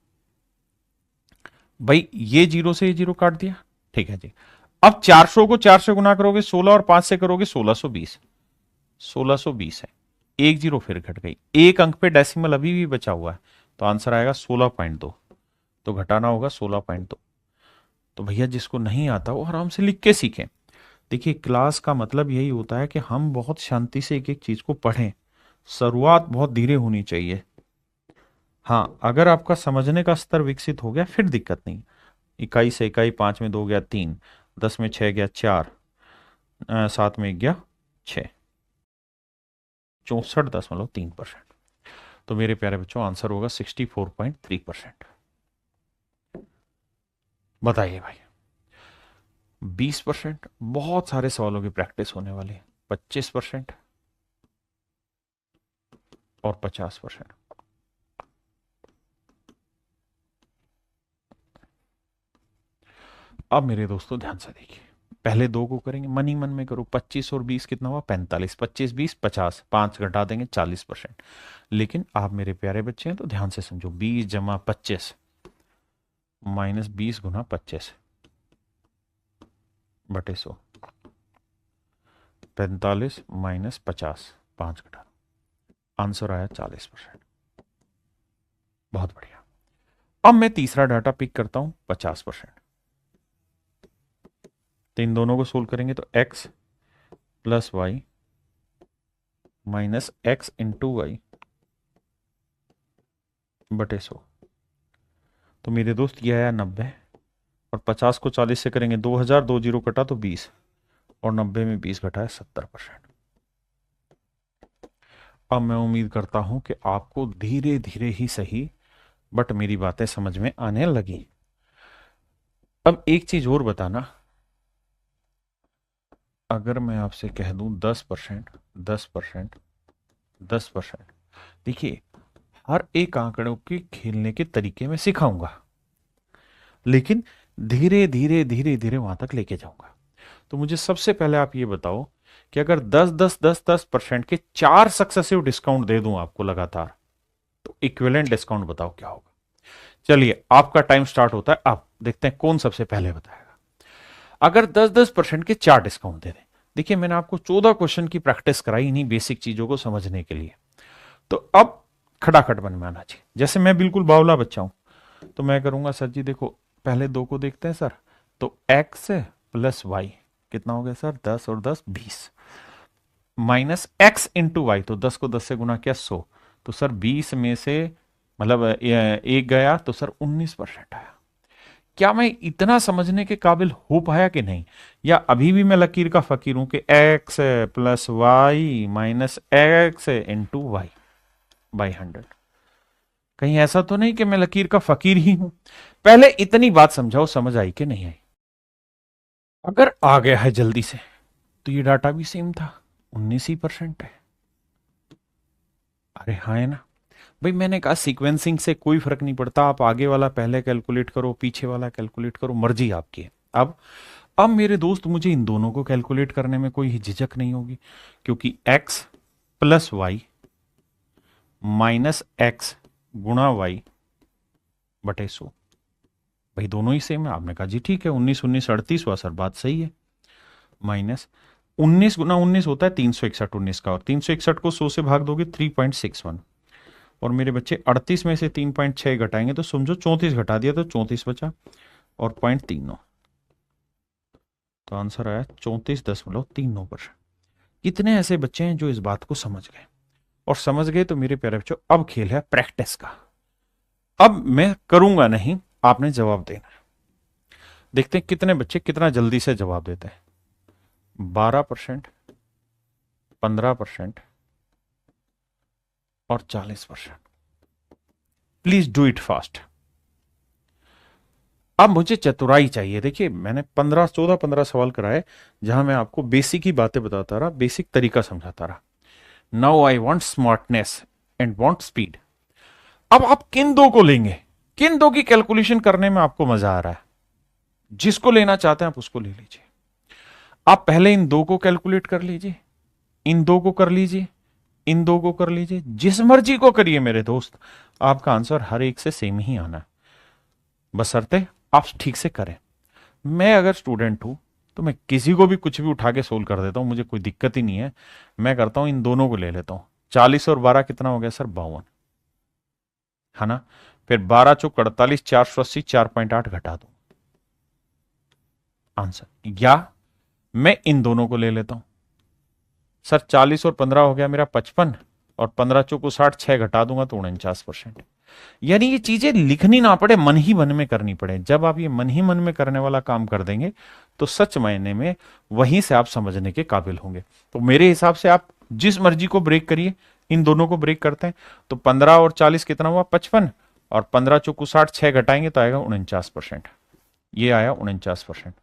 भाई ये जीरो से ये जीरो काट दिया, ठीक है जी। अब 400 को 4 से गुना करोगे 16 और 5 से करोगे 1620, 1620 है, एक जीरो फिर घट गई, एक अंक पे डेसिमल अभी भी बचा हुआ है, तो आंसर आएगा 16.2। तो घटाना होगा 16.2। तो भैया जिसको नहीं आता वो आराम से लिख के सीखें। देखिए क्लास का मतलब यही होता है कि हम बहुत शांति से एक एक चीज को पढ़ें, शुरुआत बहुत धीरे होनी चाहिए। हाँ, अगर आपका समझने का स्तर विकसित हो गया फिर दिक्कत नहीं। इकाई से इकाई, 5 में 2 गया 3, 10 में 6 गया 4, 7 में 1 गया 6, 64.3%। तो मेरे प्यारे बच्चों आंसर होगा 64.3%। बताइए भाई, 20% बहुत सारे सवालों की प्रैक्टिस होने वाली है, 25% और 50%। अब मेरे दोस्तों ध्यान से देखिए, पहले दो को करेंगे, मन ही मन में करो, 25 और 20 कितना हुआ 45, 25 20 50, 5 घटा देंगे 40%। लेकिन आप मेरे प्यारे बच्चे हैं तो ध्यान से समझो, 20 जमा 25 माइनस 20 गुना 25 बटे 100, 45 माइनस 50, 5 घटा, आंसर आया 40%। बहुत बढ़िया। अब मैं तीसरा डाटा पिक करता हूं 50%। तो इन दोनों को सोल्व करेंगे तो x plus Y minus x into y बटे 100। तो मेरे दोस्त ये आया 90, और 50 को 40 से करेंगे 2000, 2 जीरो कटा तो 20, और 90 में 20 घटा है 70%। अब मैं उम्मीद करता हूं कि आपको धीरे धीरे ही सही बट मेरी बातें समझ में आने लगी। अब एक चीज और बताना, अगर मैं आपसे कह दूं 10%, 10%, 10%, देखिए हर एक आंकड़ों के खेलने के तरीके में सिखाऊंगा, लेकिन धीरे धीरे धीरे धीरे वहां तक लेके जाऊंगा। तो मुझे सबसे पहले आप ये बताओ कि अगर 10-10-10-10% के 4 सक्सेसिव डिस्काउंट दे दूं आपको लगातार, तो इक्विवेलेंट डिस्काउंट बताओ क्या होगा। चलिए आपका टाइम स्टार्ट होता है, आप देखते हैं कौन सबसे पहले बताएगा। अगर 10-10% के 4 डिस्काउंट दे दें, देखिए मैंने आपको 14 क्वेश्चन की प्रैक्टिस कराई इन्हीं बेसिक चीजों को समझने के लिए। तो अब खटाखट मन में आना चाहिए। जैसे मैं बिल्कुल बावला बच्चा हूं, तो मैं करूंगा सर जी देखो पहले दो को देखते हैं सर, तो x प्लस वाई कितना हो गया सर, 10 और 10 20, माइनस एक्स इंटू वाई, तो 10 को 10 से गुना किया 100, तो सर 20 में से मतलब एक गया तो सर 19% आया। क्या मैं इतना समझने के काबिल हो पाया कि नहीं, या अभी भी मैं लकीर का फकीर हूं कि x plus Y minus x into y by 100? कहीं ऐसा तो नहीं कि मैं लकीर का फकीर ही हूं? पहले इतनी बात समझाओ, समझ आई कि नहीं आई? अगर आ गया है जल्दी से, तो ये डाटा भी सेम था, 19% है। अरे हाँ है ना भाई, मैंने कहा सीक्वेंसिंग से कोई फर्क नहीं पड़ता, आप आगे वाला पहले कैलकुलेट करो, पीछे वाला कैलकुलेट करो, मर्जी आपकी है। अब मेरे दोस्त मुझे इन दोनों को कैलकुलेट करने में कोई झिझक नहीं होगी, क्योंकि x plus Y minus x गुणा वाई बटे 100, भाई दोनों ही सेम है। आपने कहा जी ठीक है, 19 19 38 हुआ सर, बात सही है। माइनस 19 गुना 19 होता है 361 19 का, और 361 को 100 से भाग दोगे 3.61, और मेरे बच्चे 38 में से 3.6 घटाएंगे तो समझो 34 घटा दिया तो 34 बचा, और 0.39, तो आंसर आया 34.39%। कितने ऐसे बच्चे हैं जो इस बात को समझ गए, और समझ गए तो मेरे प्यारे बच्चों अब खेल है प्रैक्टिस का। अब मैं करूंगा नहीं, आपने जवाब देना है। देखते हैं कितने बच्चे कितना जल्दी से जवाब देते हैं। 12%, 15% और 40%। Please do it fast. अब मुझे चतुराई चाहिए। देखिए मैंने 14 सवाल कराए, जहां मैं आपको बेसिक ही बातें बताता रहा, बेसिक तरीका समझाता रहा। Now I want smartness and want speed. अब आप किन दो को लेंगे, किन दो की कैलकुलेशन करने में आपको मजा आ रहा है? जिसको लेना चाहते हैं आप उसको ले लीजिए। आप पहले इन दो को कैलकुलेट कर लीजिए, इन दो को कर लीजिए, इन दो को कर लीजिए, जिस मर्जी को करिए मेरे दोस्त, आपका आंसर हर एक से सेम ही आना है, बशर्ते आप ठीक से करें। मैं अगर स्टूडेंट हूं तो मैं किसी को भी कुछ भी उठा के सोल्व कर देता हूं, मुझे कोई दिक्कत ही नहीं है। मैं करता हूं इन दोनों को ले लेता हूं। 40 और 12 कितना हो गया सर? 52, है ना। फिर 12 चौक 48, 480, 4.8 घटा दो आंसर। या मैं इन दोनों को ले लेता हूं सर, 40 और 15 हो गया मेरा 55, और 15 चौको 60, 6 घटा दूंगा तो 49%। यानी ये चीजें लिखनी ना पड़े, मन ही मन में करनी पड़े। जब आप ये मन ही मन में करने वाला काम कर देंगे तो सच मायने में वहीं से आप समझने के काबिल होंगे। तो मेरे हिसाब से आप जिस मर्जी को ब्रेक करिए, इन दोनों को ब्रेक करते हैं तो 15 और 40 कितना हुआ? 55, और 15 चौको 60, 6 घटाएंगे तो आएगा 49%। ये आया 49%।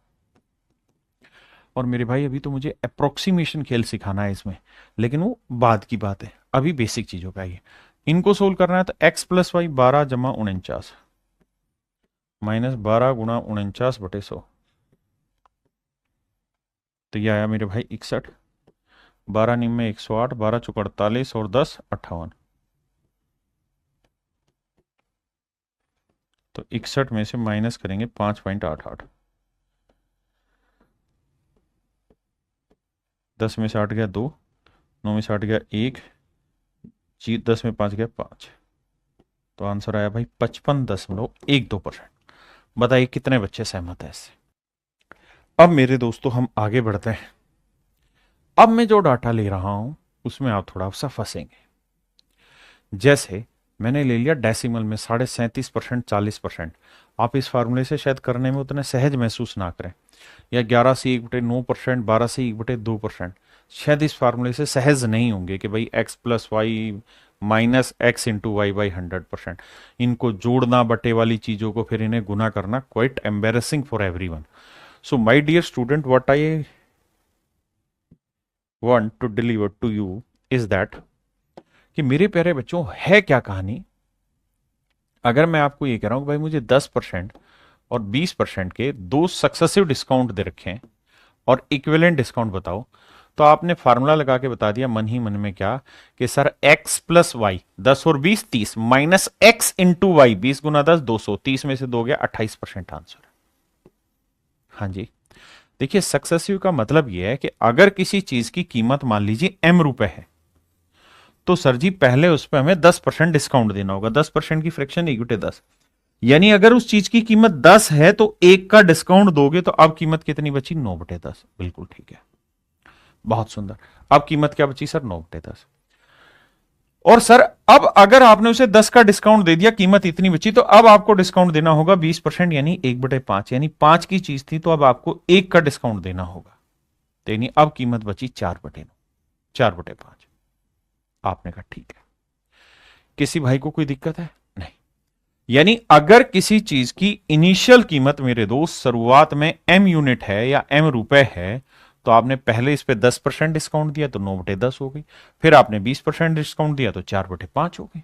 और मेरे भाई अभी तो मुझे अप्रोक्सीमेशन खेल सिखाना है इसमें, लेकिन वो बाद की बात है, अभी बेसिक चीजों पे आइए। इनको सोल्व करना है तो x प्लस वाई 12 जमा 49 माइनस 12 गुणा 49/100, तो ये आया मेरे भाई 61। 12 निम में 108, 12 चौक 48 और 10 58, तो 61 में से माइनस करेंगे 5.88। 10 में से 8 गया 2, 9 में से 8 गया 1, 10 में 5 गया 5, तो आंसर आया भाई 55.12%। बताइए कितने बच्चे सहमत हैं इससे? अब मेरे दोस्तों हम आगे बढ़ते हैं। अब मैं जो डाटा ले रहा हूं उसमें आप थोड़ा सा फंसेंगे। जैसे मैंने ले लिया डेसिमल में 37.5%, 40%। आप इस फार्मूले से शायद करने में उतने सहज महसूस ना करें, या 11 से 1/9%, 12 से 1/2%, शायद इस फार्मूले से सहज नहीं होंगे कि भाई x plus Y minus x into y by 100%। इनको जोड़ना, बटे वाली चीजों को फिर इन्हें गुना करना quite embarrassing for everyone. So my dear student, what I want to deliver to you is that कि मेरे प्यारे बच्चों, है क्या कहानी। अगर मैं आपको ये कह रहा हूं कि भाई मुझे 10% और 20% के दो सक्सेसिव डिस्काउंट दे रखे हैं और इक्विवेलेंट डिस्काउंट बताओ, तो आपने फार्मूला लगा के बता दिया मन ही मन में क्या कि सर x प्लस वाई 10 और 20 30 माइनस x इंटू वाई 20 गुना 10 200, 30 में से 2 गया 28% आंसर। हाँ जी, देखिए सक्सेसिव का मतलब यह है कि अगर किसी चीज की कीमत मान लीजिए m रुपए है, तो सर जी पहले उस पर हमें 10% डिस्काउंट देना होगा। 10% की फ्रैक्शन 1/10, यानी अगर उस चीज की कीमत 10 है तो 1 का डिस्काउंट दोगे तो अब कीमत कितनी बची? 9/10। बिल्कुल ठीक है, बहुत सुंदर। अब कीमत क्या बची सर? 9/10। और सर अब अगर आपने उसे 10 का डिस्काउंट दे दिया, कीमत इतनी बची, तो अब आपको डिस्काउंट देना होगा 20%, यानी 1/5, यानी 5 की चीज थी तो अब आपको 1 का डिस्काउंट देना होगा, तो यानी अब कीमत बची 4/9, 4/5। आपने कहा ठीक है। किसी भाई को कोई दिक्कत है? नहीं। यानी अगर किसी चीज की इनिशियल कीमत मेरे दोस्त शुरुआत में m यूनिट है या m रुपए है, तो आपने पहले इस पे 10% डिस्काउंट दिया तो 9/10 हो गई, फिर आपने 20% डिस्काउंट दिया तो 4/5 हो गई।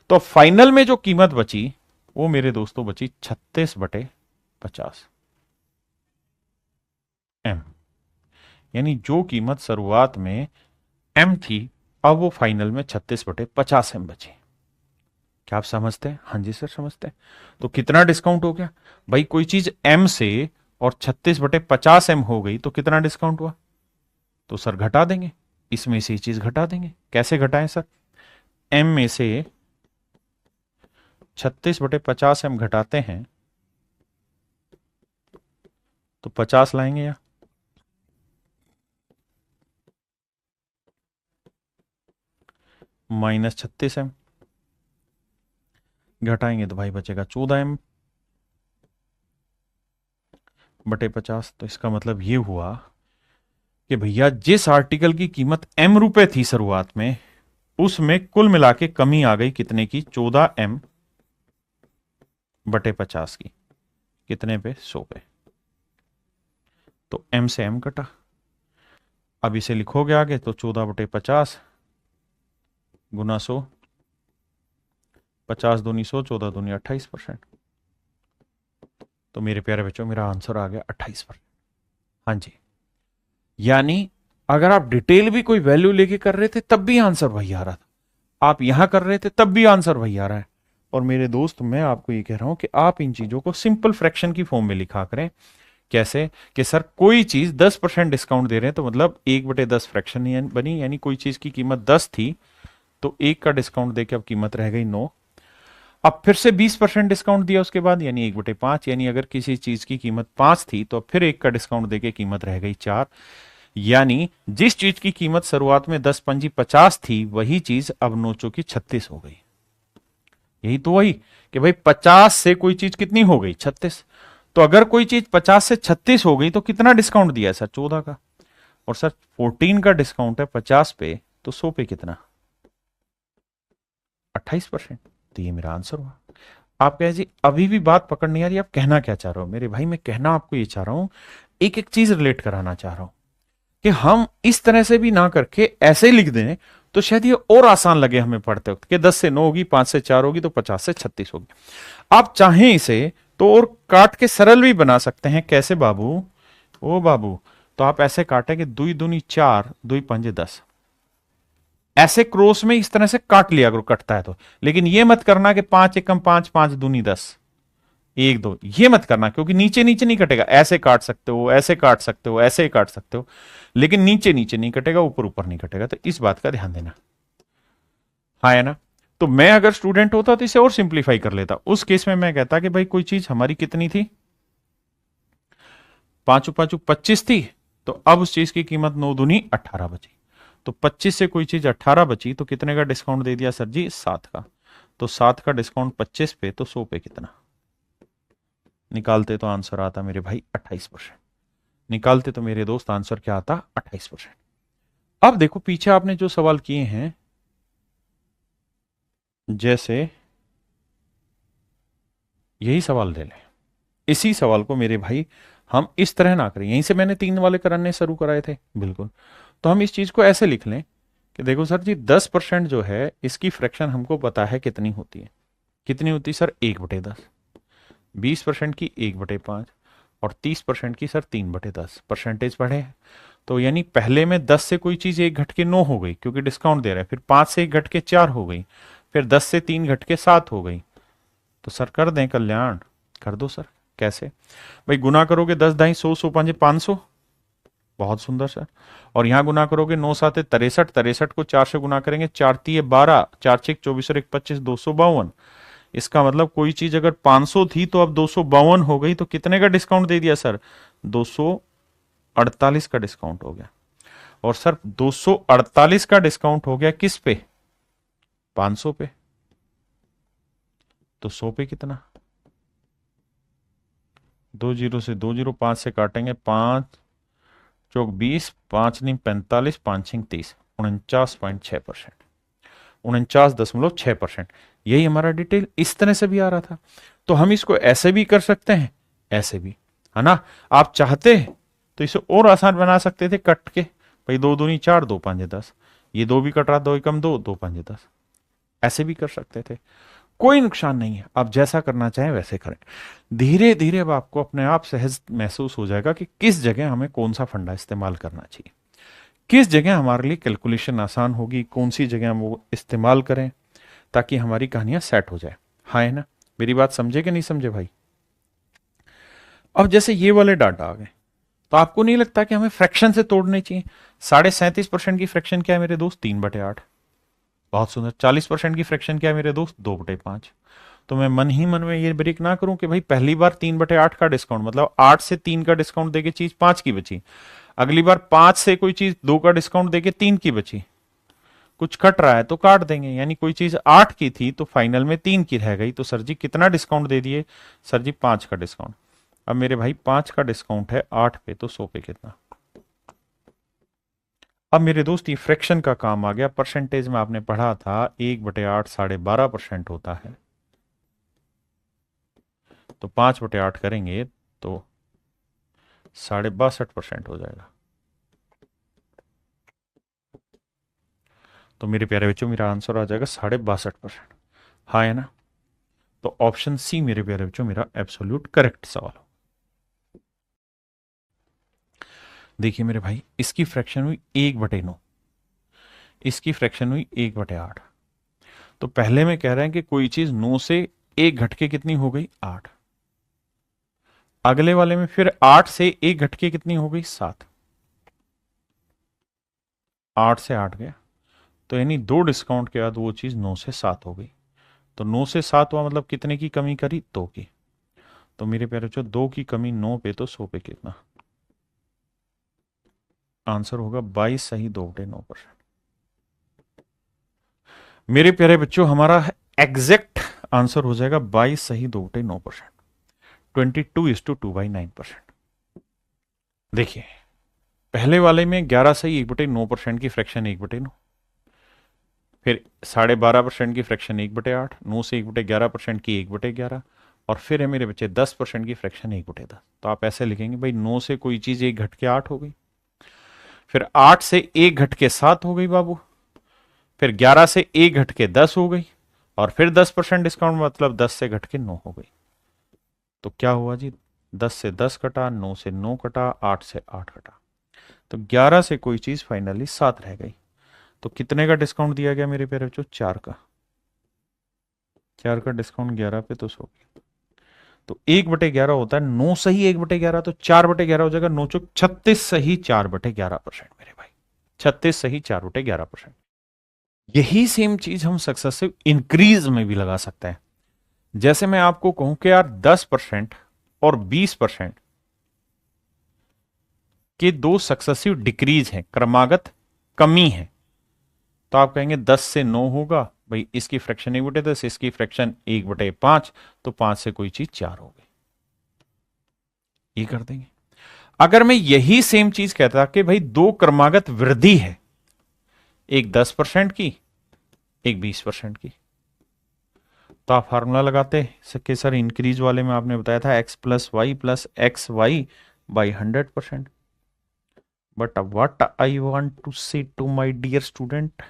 तो फाइनल में जो कीमत बची वो मेरे दोस्तों बची 36/50 m। यानी जो कीमत शुरुआत में m थी, अब वो फाइनल में 36/50 m बची। क्या आप समझते हैं? हाँ जी सर समझते हैं। तो कितना डिस्काउंट हो गया भाई? कोई चीज m से और 36/50 m हो गई तो कितना डिस्काउंट हुआ? तो सर घटा देंगे, इसमें से ये चीज घटा देंगे। कैसे घटाएं सर? m में से 36/50 m घटाते हैं तो 50 लाएंगे, या माइनस 36 m घटाएंगे तो भाई बचेगा 14 m/50। तो इसका मतलब ये हुआ कि भैया जिस आर्टिकल की कीमत m रुपए थी शुरुआत में, उसमें कुल मिला के कमी आ गई कितने की? 14m/50 की। कितने पे? 100 पे। तो m से m कटा। अब इसे लिखोगे आगे तो 14/50 गुना 100, 50 दूनी 100, 14 दूनी 28%। तो मेरे प्यारे बच्चों मेरा आंसर आ गया 28%। हाँ जी, यानी अगर आप डिटेल भी कोई वैल्यू लेके कर रहे थे तब भी आंसर वही आ रहा था, आप यहां कर रहे थे तब भी आंसर वही आ रहा है। और मेरे दोस्त मैं आपको ये कह रहा हूं कि आप इन चीजों को सिंपल फ्रैक्शन की फॉर्म में लिखा करें कैसे कि सर कोई चीज 10% डिस्काउंट दे रहे हैं तो मतलब 1/10 फ्रैक्शन बनी, यानी कोई चीज की कीमत 10 थी तो 1 का डिस्काउंट देके अब कीमत रह गई 9। अब फिर से 20% डिस्काउंट दिया उसके बाद, यानी 1/5, यानी अगर किसी चीज की कीमत 5 थी तो अब फिर 1 का डिस्काउंट देके कीमत रह गई 4। यानी जिस चीज की कीमत शुरुआत में 10 पंजी 50 थी वही चीज अब नोचो की 36 हो गई। यही तो वही कि भाई 50 से कोई चीज कितनी हो गई 36। तो अगर कोई चीज 50 से 36 हो गई तो कितना डिस्काउंट दिया है सर 14 का। और सर 14 का डिस्काउंट है 50 पे, तो 100 पे कितना 28%। तो ये मेरा आंसर हुआ। आप कहे जी अभी भी बात पकड़ नहीं आ रही, आप कहना क्या चाह रहे हो मेरे भाई। मैं कहना आपको ये चाह रहा हूं, एक एक चीज रिलेट कराना चाह रहा हूं कि हम इस तरह से भी ना करके ऐसे ही लिख दें तो शायद ये और आसान लगे हमें पढ़ते वक्त कि 10 से 9 होगी, 5 से 4 होगी तो 50 से 36 होगी। आप चाहें इसे तो और काट के सरल भी बना सकते हैं। कैसे बाबू? ओ बाबू, तो आप ऐसे काटे कि 2 दूनी 4, 2 पंजे 10, ऐसे क्रॉस में इस तरह से काट लिया करो कटता है तो। लेकिन ये मत करना कि 5 एकम 5, 5 दूनी 10, 1 2, ये मत करना, क्योंकि नीचे नीचे नहीं कटेगा। ऐसे काट सकते हो, ऐसे काट सकते हो, ऐसे ही काट सकते हो, लेकिन नीचे नीचे नहीं कटेगा, ऊपर ऊपर नहीं कटेगा। तो इस बात का ध्यान देना। हाँ है ना? तो मैं अगर स्टूडेंट होता तो इसे और सिंप्लीफाई कर लेता। उस केस में मैं कहता कि भाई कोई चीज हमारी कितनी थी, 5 5 25 थी, तो अब उस चीज की कीमत 9 दूनी 18 बची। तो 25 से कोई चीज 18 बची तो कितने का डिस्काउंट दे दिया सर जी? 7 का। तो 7 का डिस्काउंट 25 पे, तो 100 पे कितना निकालते तो आंसर आता मेरे भाई 28%। निकालते तो मेरे दोस्त आंसर क्या आता? 28%। अब देखो पीछे आपने जो सवाल किए हैं, जैसे यही सवाल ले लें, इसी सवाल को मेरे भाई हम इस तरह ना करें। यहीं से मैंने 3 वाले करने शुरू कराए थे, बिल्कुल। तो हम इस चीज को ऐसे लिख लें कि देखो सर जी 10% जो है इसकी फ्रैक्शन हमको पता है कितनी होती है। कितनी होती है सर? 1/10। 20% की 1/5, और 30% की सर 3/10। परसेंटेज पढ़े हैं तो, यानी पहले में 10 से कोई चीज 1 घट के 9 हो गई क्योंकि डिस्काउंट दे रहा है, फिर 5 से 1 घट के 4 हो गई, फिर 10 से 3 घट के 7 हो गई। तो सर कर दें कल्याण? कर दो सर। कैसे भाई? गुना करोगे 10 ढाई 100, 100 5 500, बहुत सुंदर सर। और यहां गुना करोगे 9 7 63, 63 को 4 से गुना करेंगे, 4 3 12, 4 6 24 और 1 25, 252। इसका मतलब कोई चीज अगर 500 थी तो अब 252 हो गई। तो कितने का डिस्काउंट दे दिया सर? 248 का डिस्काउंट हो गया। और सर 248 का डिस्काउंट हो गया किस पे? 500 पे। तो 100 पे कितना? 2 जीरो से 2 जीरो, 5 से काटेंगे, 5 चौक 20, 5 नहीं 45, 5 छिंग 30, 49.6%। 49.6%। यही हमारा डिटेल इस तरह से भी आ रहा था। तो हम इसको ऐसे भी कर सकते हैं, ऐसे भी, है ना? आप चाहते तो इसे और आसान बना सकते थे कट के, भाई 2 दूनी 4, 2 5 10, ये 2 भी कट रहा, 2 एकम 2, 2 5 10, ऐसे भी कर सकते थे। कोई नुकसान नहीं है, आप जैसा करना चाहें वैसे करें। धीरे धीरे अब आपको अपने आप सहज महसूस हो जाएगा कि किस जगह हमें कौन सा फंडा इस्तेमाल करना चाहिए, किस जगह हमारे लिए कैलकुलेशन आसान होगी, कौन सी जगह हम वो इस्तेमाल करें ताकि हमारी कहानियां सेट हो जाए। हाँ है ना? मेरी बात समझे कि नहीं समझे भाई? अब जैसे ये वाले डाटा आ गए, तो आपको नहीं लगता कि हमें फ्रैक्शन से तोड़ने चाहिए? 37.5% की फ्रैक्शन क्या है मेरे दोस्त? 3/8। बहुत सुंदर। 40% की फ्रैक्शन क्या है मेरे दोस्त? 2/5। तो मैं मन ही मन में ये ब्रेक ना करूं कि भाई पहली बार 3/8 का डिस्काउंट, मतलब 8 से 3 का डिस्काउंट देके चीज 5 की बची, अगली बार 5 से कोई चीज 2 का डिस्काउंट देके 3 की बची, कुछ कट रहा है तो काट देंगे, यानी कोई चीज 8 की थी तो फाइनल में 3 की रह गई। तो सर जी कितना डिस्काउंट दे दिए? सर जी 5 का डिस्काउंट। अब मेरे भाई 5 का डिस्काउंट है 8 पे, तो 100 पे कितना? अब मेरे दोस्त ये फ्रैक्शन का काम आ गया। परसेंटेज में आपने पढ़ा था 1/8 12.5% होता है, तो 5/8 करेंगे तो 62.5% हो जाएगा। तो मेरे प्यारे बच्चों मेरा आंसर आ जाएगा 62.5%। हाँ है ना? तो ऑप्शन सी मेरे प्यारे बच्चों मेरा एब्सोल्यूट करेक्ट सवाल हो। देखिए मेरे भाई, इसकी फ्रैक्शन हुई 1/9, इसकी फ्रैक्शन हुई 1/8। तो पहले में कह रहे हैं कि कोई चीज 9 से 1 घट के कितनी हो गई? 8। अगले वाले में फिर 8 से 1 घट के कितनी हो गई? 7। 8 से 8 गया, तो यानी 2 डिस्काउंट के बाद वो चीज 9 से 7 हो गई। तो 9 से 7 हुआ मतलब कितने की कमी करी? 2 की। तो मेरे प्यारे बच्चों 2 की कमी 9 पे तो 100 पे कितना? आंसर होगा 22 सही 2/9%। मेरे प्यारे बच्चों हमारा एग्जैक्ट आंसर हो जाएगा 22 सही 2/9%, 22:2/9%। देखिए पहले वाले में 11 सही 1/9% की फ्रैक्शन 1/9, फिर 12.5% की फ्रैक्शन 1/8, 9 से 1/11% की 1/11, और फिर है मेरे बच्चे 10% की फ्रैक्शन 1/10। तो आप ऐसे लिखेंगे भाई 9 से कोई चीज 1 घट के 8 हो गई, फिर 8 से 1 घट के 7 हो गई बाबू, फिर 11 से 1 घट के 10 हो गई, और फिर 10% डिस्काउंट मतलब 10 से घट के 9 हो गई। तो क्या हुआ जी? 10 से 10 कटा, 9 से 9 कटा, 8 से 8 कटा, तो 11 से कोई चीज फाइनली 7 रह गई। तो कितने का डिस्काउंट दिया गया मेरे प्यारे बच्चों? 4 का। 4 का डिस्काउंट 11 पे तो 100। तो 1/11 होता है 9 सही 1/11, तो 4/11 हो जाएगा 9 चौक 36 सही 4/11% मेरे भाई, 36 सही 4/11%। यही सेम चीज हम सक्सेसिव इंक्रीज में भी लगा सकते हैं। जैसे मैं आपको कहूं कि यार 10% और 20% के दो सक्सेसिव डिक्रीज हैं, क्रमागत कमी है, तो आप कहेंगे 10 से 9 होगा भाई, इसकी फ्रैक्शन 1/10, इसकी फ्रैक्शन 1/5, तो 5 से कोई चीज 4 हो गई। ये कर देंगे। अगर मैं यही सेम चीज कहता कि भाई दो क्रमागत वृद्धि है, एक 10% की, एक 20% की, तो आप फार्मूला लगाते सके सर, इंक्रीज वाले में आपने बताया था x+y+xy/100%। But what I want to say to my dear student,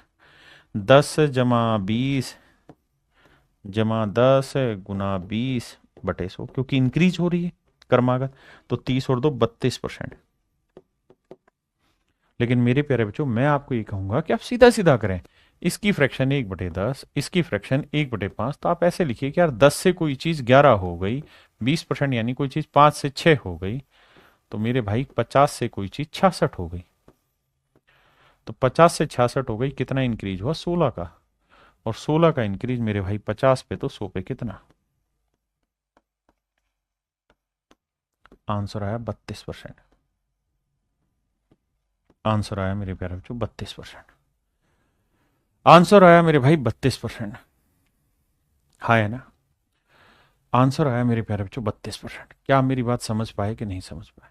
10 × 20 × 10 × 20 क्योंकि इंक्रीज हो रही है क्रमागत, तो 30 और 2 32%। लेकिन मेरे प्यारे बच्चों मैं आपको ये कहूंगा कि आप सीधा सीधा करें, इसकी फ्रैक्शन 1/10, इसकी फ्रैक्शन 1/5, तो आप ऐसे लिखिए कि यार 10 से कोई चीज 11 हो गई, 20% यानी कोई चीज 5 से 6 हो गई, तो मेरे भाई 50 से कोई चीज 66 हो गई। तो 50 से 66 हो गई, कितना इंक्रीज हुआ? 16 का, और 16 का इंक्रीज मेरे भाई 50 पे तो 100 पे कितना? आंसर आया 32%। आंसर आया मेरे प्यारे बच्चों 32%। आंसर आया मेरे भाई 32%। हाँ है ना? आंसर आया मेरे प्यारे बच्चों 32%। क्या आप मेरी बात समझ पाए कि नहीं समझ पाए?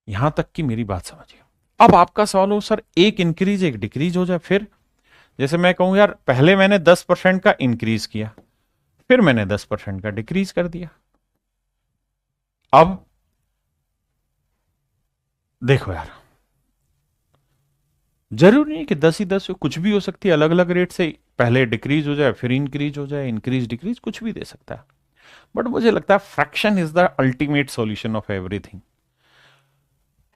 यहां तक की मेरी बात समझिए। अब आपका सवाल हो सर एक इंक्रीज एक डिक्रीज हो जाए, फिर जैसे मैं कहूं यार पहले मैंने 10% का इंक्रीज किया, फिर मैंने 10% का डिक्रीज कर दिया। अब देखो यार, जरूरी नहीं कि 10 ही 10 हो, कुछ भी हो सकती है, अलग अलग रेट से पहले डिक्रीज हो जाए फिर इंक्रीज हो जाए, इंक्रीज डिक्रीज कुछ भी दे सकता है। बट मुझे लगता है fraction is the ultimate solution of everything.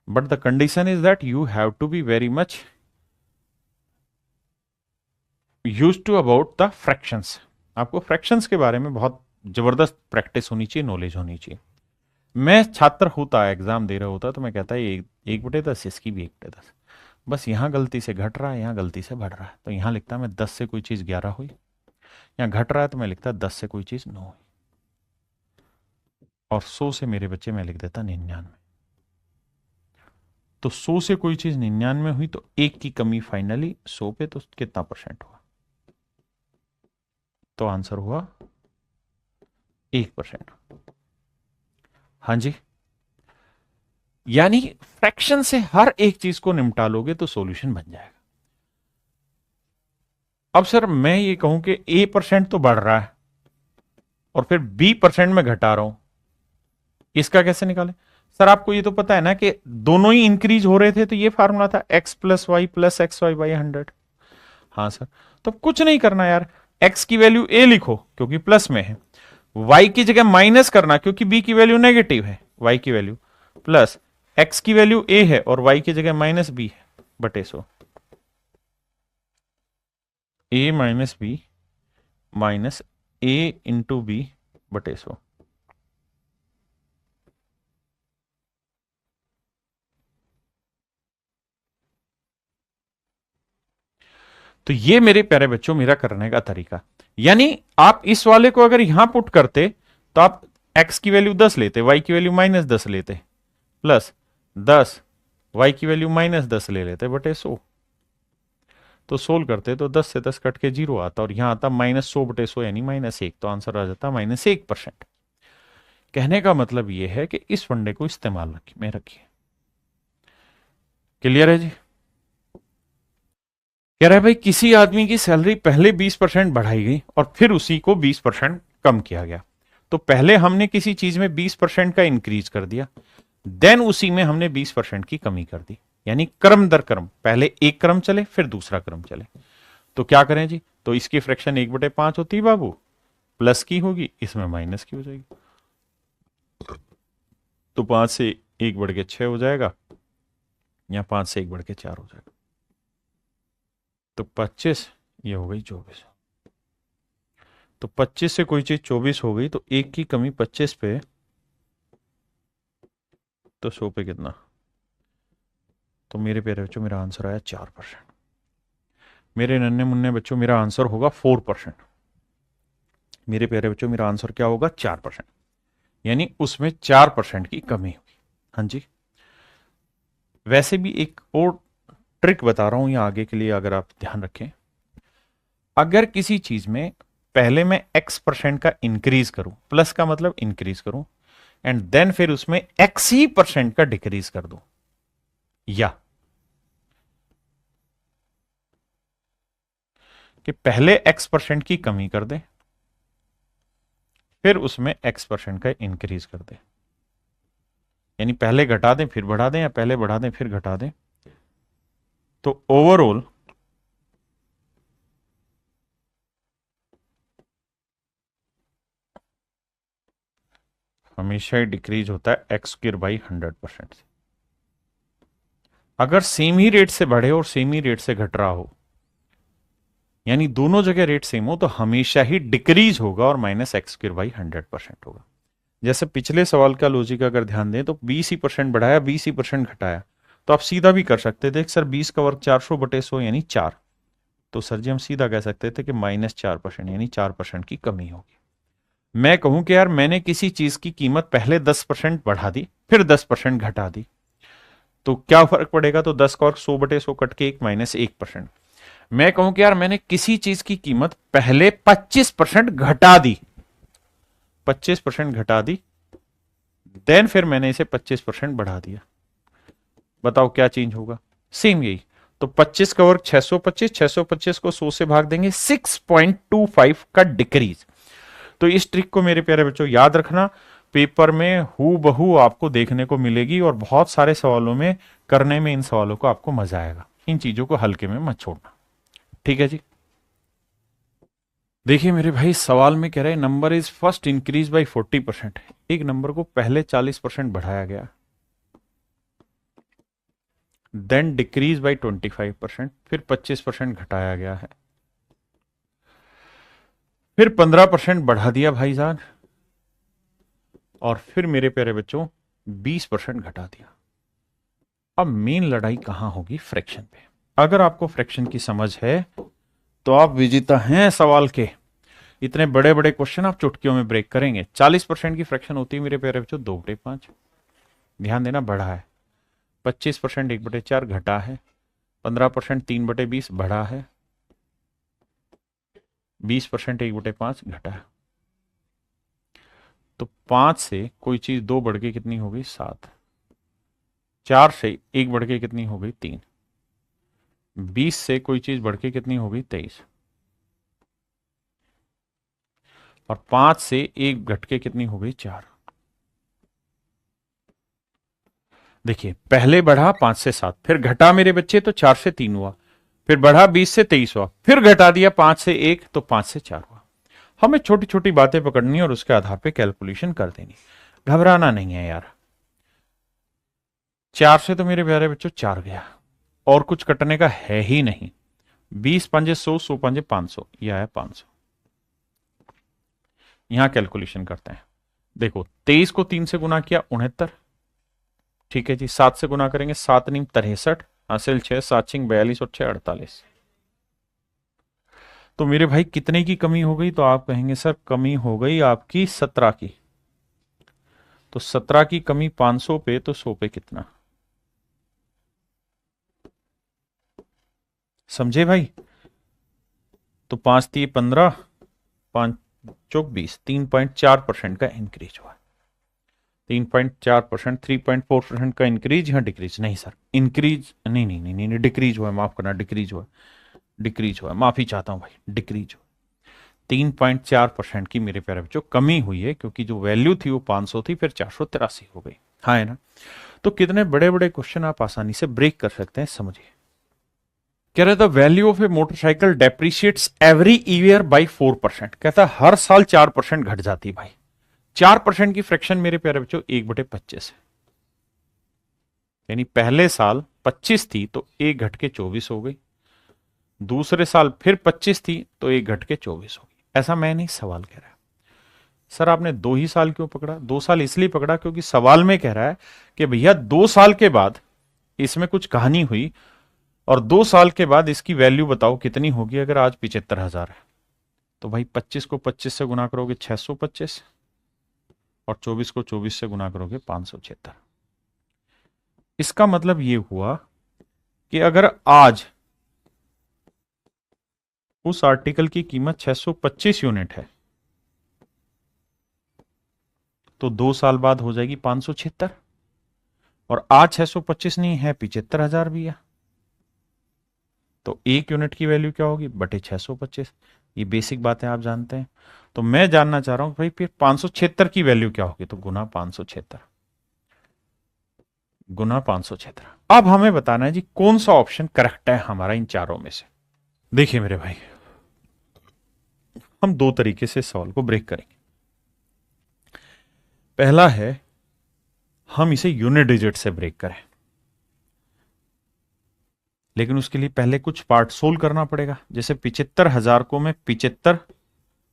But the condition is that you have to be very much use to about the fractions. आपको फ्रैक्शंस के बारे में बहुत जबरदस्त प्रैक्टिस होनी चाहिए, नॉलेज होनी चाहिए। मैं छात्र होता, एग्जाम दे रहा होता, तो मैं कहता है 1/10, इसकी भी 1/10, बस यहाँ गलती से घट रहा है, यहाँ गलती से बढ़ रहा है, तो यहाँ लिखता मैं 10 से कोई चीज 11 हुई, यहाँ घट रहा है तो मैं लिखता 10 से कोई चीज 9 हुई, और 100 से मेरे बच्चे मैं लिख देता 99। तो 100 से कोई चीज 99 हुई, तो एक की कमी फाइनली 100 पे, तो कितना परसेंट हुआ? तो आंसर हुआ 1%। हाँ जी, यानी फ्रैक्शन से हर एक चीज को निपटा लोगे तो सॉल्यूशन बन जाएगा। अब सर मैं ये कहूं कि A% तो बढ़ रहा है और फिर B% में घटा रहा हूं, इसका कैसे निकालें? सर आपको ये तो पता है ना कि दोनों ही इंक्रीज हो रहे थे, तो ये फार्मूला था x+y+xy/100। हाँ सर, तो कुछ नहीं करना यार, x की वैल्यू a लिखो क्योंकि प्लस में है, y की जगह माइनस करना क्योंकि b की वैल्यू नेगेटिव है, y की वैल्यू प्लस, x की वैल्यू a है और y की जगह माइनस b है, बटे 100। a minus b minus a into b बटे 100। तो ये मेरे प्यारे बच्चों मेरा करने का तरीका। यानी आप इस वाले को अगर यहां पुट करते तो आप x की वैल्यू 10 लेते, y की वैल्यू -10 लेते, प्लस 10 y की वैल्यू -10 ले लेते बटे 100। तो सोल्व करते तो 10 से 10 कट के 0 आता और यहां आता -100 बटे 100 यानी -1। तो आंसर आ जाता -1%। कहने का मतलब यह है कि इस फंडे को इस्तेमाल में रखिए। क्लियर है जी? कह रहा है भाई किसी आदमी की सैलरी पहले 20% बढ़ाई गई और फिर उसी को 20% कम किया गया। तो पहले हमने किसी चीज में 20% का इंक्रीज कर दिया, देन उसी में हमने 20% की कमी कर दी, यानी क्रम दर क्रम, पहले एक क्रम चले फिर दूसरा क्रम चले। तो क्या करें जी? तो इसकी फ्रैक्शन 1/5 होती है बाबू, प्लस की होगी, इसमें माइनस की हो जाएगी। तो 5 से 1 बढ़ के 6 हो जाएगा, या 5 से 1 बढ़ के 4 हो जाएगा। तो 25, ये हो गई 24। तो 25 से कोई चीज 24 हो गई तो 1 की कमी 25 पे, तो 100 पे कितना? तो मेरे प्यारे बच्चों मेरा आंसर आया 4%। मेरे नन्हे मुन्ने बच्चों मेरा आंसर होगा 4%। मेरे प्यारे बच्चों मेरा आंसर क्या होगा? 4%। यानी उसमें 4% की कमी होगी। हाँ जी। वैसे भी एक और ट्रिक बता रहा हूं यहां आगे के लिए, अगर आप ध्यान रखें, अगर किसी चीज में पहले मैं x% का इंक्रीज करूं, प्लस का मतलब इंक्रीज करूं, एंड देन फिर उसमें x ही % का डिक्रीज कर दूं, या कि पहले x% की कमी कर दें फिर उसमें x% का इंक्रीज कर दें, यानी पहले घटा दें फिर बढ़ा दें, या पहले बढ़ा दें फिर घटा दें, तो ओवरऑल हमेशा ही डिक्रीज होता है x²/100% से। अगर सेम ही रेट से बढ़े और सेम ही रेट से घट रहा हो, यानी दोनों जगह रेट सेम हो, तो हमेशा ही डिक्रीज होगा और -x²/100% होगा। जैसे पिछले सवाल का लॉजिक अगर ध्यान दें तो 20% बढ़ाया 20% घटाया, तो आप सीधा भी कर सकते थे सर 20 का वर्ग 400/100 यानी 4। तो सर जी हम सीधा कह सकते थे कि -4% यानी 4% की कमी होगी। मैं कहूं कि यार मैंने किसी चीज की कीमत पहले 10% बढ़ा दी फिर 10% घटा दी, तो क्या फर्क पड़ेगा? तो 10 का वर्ग 100/100 कट के 1 -1%। मैं कहूं कि यार मैंने किसी चीज की कीमत पहले 25% घटा दी, 25% घटा दी, देन फिर मैंने इसे 25% बढ़ा दिया, बताओ क्या चेंज होगा? सेम यही। तो 25 का वर्ग 625, 625 को 100 से भाग देंगे, 6.25 का डिक्रीज। तो इस ट्रिक को मेरे प्यारे बच्चों याद रखना, पेपर में हु बहू आपको देखने को मिलेगी और बहुत सारे सवालों में करने में इन सवालों को आपको मजा आएगा। इन चीजों को हल्के में मत छोड़ना, ठीक है जी। देखिए मेरे भाई सवाल में कह रहे हैं number is first increase by 40%। एक नंबर को पहले 40% बढ़ाया गया, देन डिक्रीज बाय 25%, फिर 25% घटाया गया है, फिर 15% बढ़ा दिया भाई साहब, और फिर मेरे प्यारे बच्चों 20% घटा दिया। अब मेन लड़ाई कहां होगी? फ्रैक्शन पे। अगर आपको फ्रैक्शन की समझ है तो आप विजेता हैं सवाल के। इतने बड़े बड़े क्वेश्चन आप चुटकियों में ब्रेक करेंगे। 40% की फ्रैक्शन होती है मेरे प्यारे बच्चों 2/5। ध्यान देना, बढ़ा है। 25% 1/4 घटा है। 15% 3/20 बढ़ा है। 20% 1/5 घटा है। तो 5 से कोई चीज 2 बढ़ के कितनी हो गई? 7। 4 से 1 बढ़ के कितनी हो गई? 3। 20 से कोई चीज बढ़ के कितनी हो गई? 23। और 5 से 1 घट के कितनी हो गई? 4। देखिए पहले बढ़ा 5 से 7, फिर घटा मेरे बच्चे तो 4 से 3 हुआ, फिर बढ़ा 20 से 23 हुआ, फिर घटा दिया 5 से 1 तो 5 से 4 हुआ। हमें छोटी छोटी बातें पकड़नी और उसके आधार पे कैलकुलेशन कर देनी, घबराना नहीं है यार। 4 से तो मेरे प्यारे बच्चों 4 गया और कुछ कटने का है ही नहीं। 20 पंजे 100, 100 पंजे 500, यह आया 500। यहां कैलकुलेशन करते हैं। देखो 23 को 3 से गुना किया 69, ठीक है जी। 7 से गुना करेंगे 7 नीम 63, हासिल 6, 7 छिंग 42 और 6 48। तो मेरे भाई कितने की कमी हो गई? तो आप कहेंगे सर कमी हो गई आपकी 17 की। तो 17 की कमी 500 पे, तो 100 पे कितना? समझे भाई? तो 5×3 = 15, 5×4 = 20, 3.4% का इंक्रीज हुआ। 3.4%, 3.4% का इंक्रीज या डिक्रीज? नहीं सर, इंक्रीज नहीं नहीं नहीं नहीं, डिक्रीज हुआ है, माफ करना, डिक्रीज हुआ, डिक्रीज हुआ, माफी चाहता हूं भाई, डिक्रीज हुआ। 3.4% की मेरे प्यारे बच्चों कमी हुई है, क्योंकि जो वैल्यू थी वो 500 थी, फिर 483 हो गई। हाँ है ना? तो कितने बड़े बड़े क्वेश्चन आप आसानी से ब्रेक कर सकते हैं, समझिए। कह रहे the value of A motorcycle depreciates every year by 4%। कहता है हर साल 4% घट जाती है भाई। 4% की फ्रैक्शन मेरे प्यारे बच्चों 1/25 है। यानी पहले साल 25 थी तो 1 घट के 24 हो गई, दूसरे साल फिर 25 थी तो 1 घट के 24 हो गई। ऐसा मैं नहीं, सवाल कह रहा है। सर आपने 2 ही साल क्यों पकड़ा? 2 साल इसलिए पकड़ा क्योंकि सवाल में कह रहा है कि भैया 2 साल के बाद इसमें कुछ कहानी हुई और 2 साल के बाद इसकी वैल्यू बताओ कितनी होगी। अगर आज 75,000 है तो भाई 25 को 25 से गुना करोगे 625, और 24 को 24 से गुना करोगे 576। इसका मतलब ये हुआ कि अगर आज उस आर्टिकल की कीमत 625 यूनिट है तो 2 साल बाद हो जाएगी 576, और आज 625 नहीं है, 75,000 भी है, तो 1 यूनिट की वैल्यू क्या होगी? बटे 625। ये बेसिक बातें आप जानते हैं। तो मैं जानना चाह रहा हूं भाई फिर 576 की वैल्यू क्या होगी? तो गुना 576, गुना 576। अब हमें बताना है जी कौन सा ऑप्शन करेक्ट है हमारा इन चारों में से। देखिए मेरे भाई, हम 2 तरीके से सवाल को ब्रेक करेंगे। पहला है हम इसे यूनिट डिजिट से ब्रेक करें, लेकिन उसके लिए पहले कुछ पार्ट सोल्व करना पड़ेगा। जैसे 75,000 को मैं 75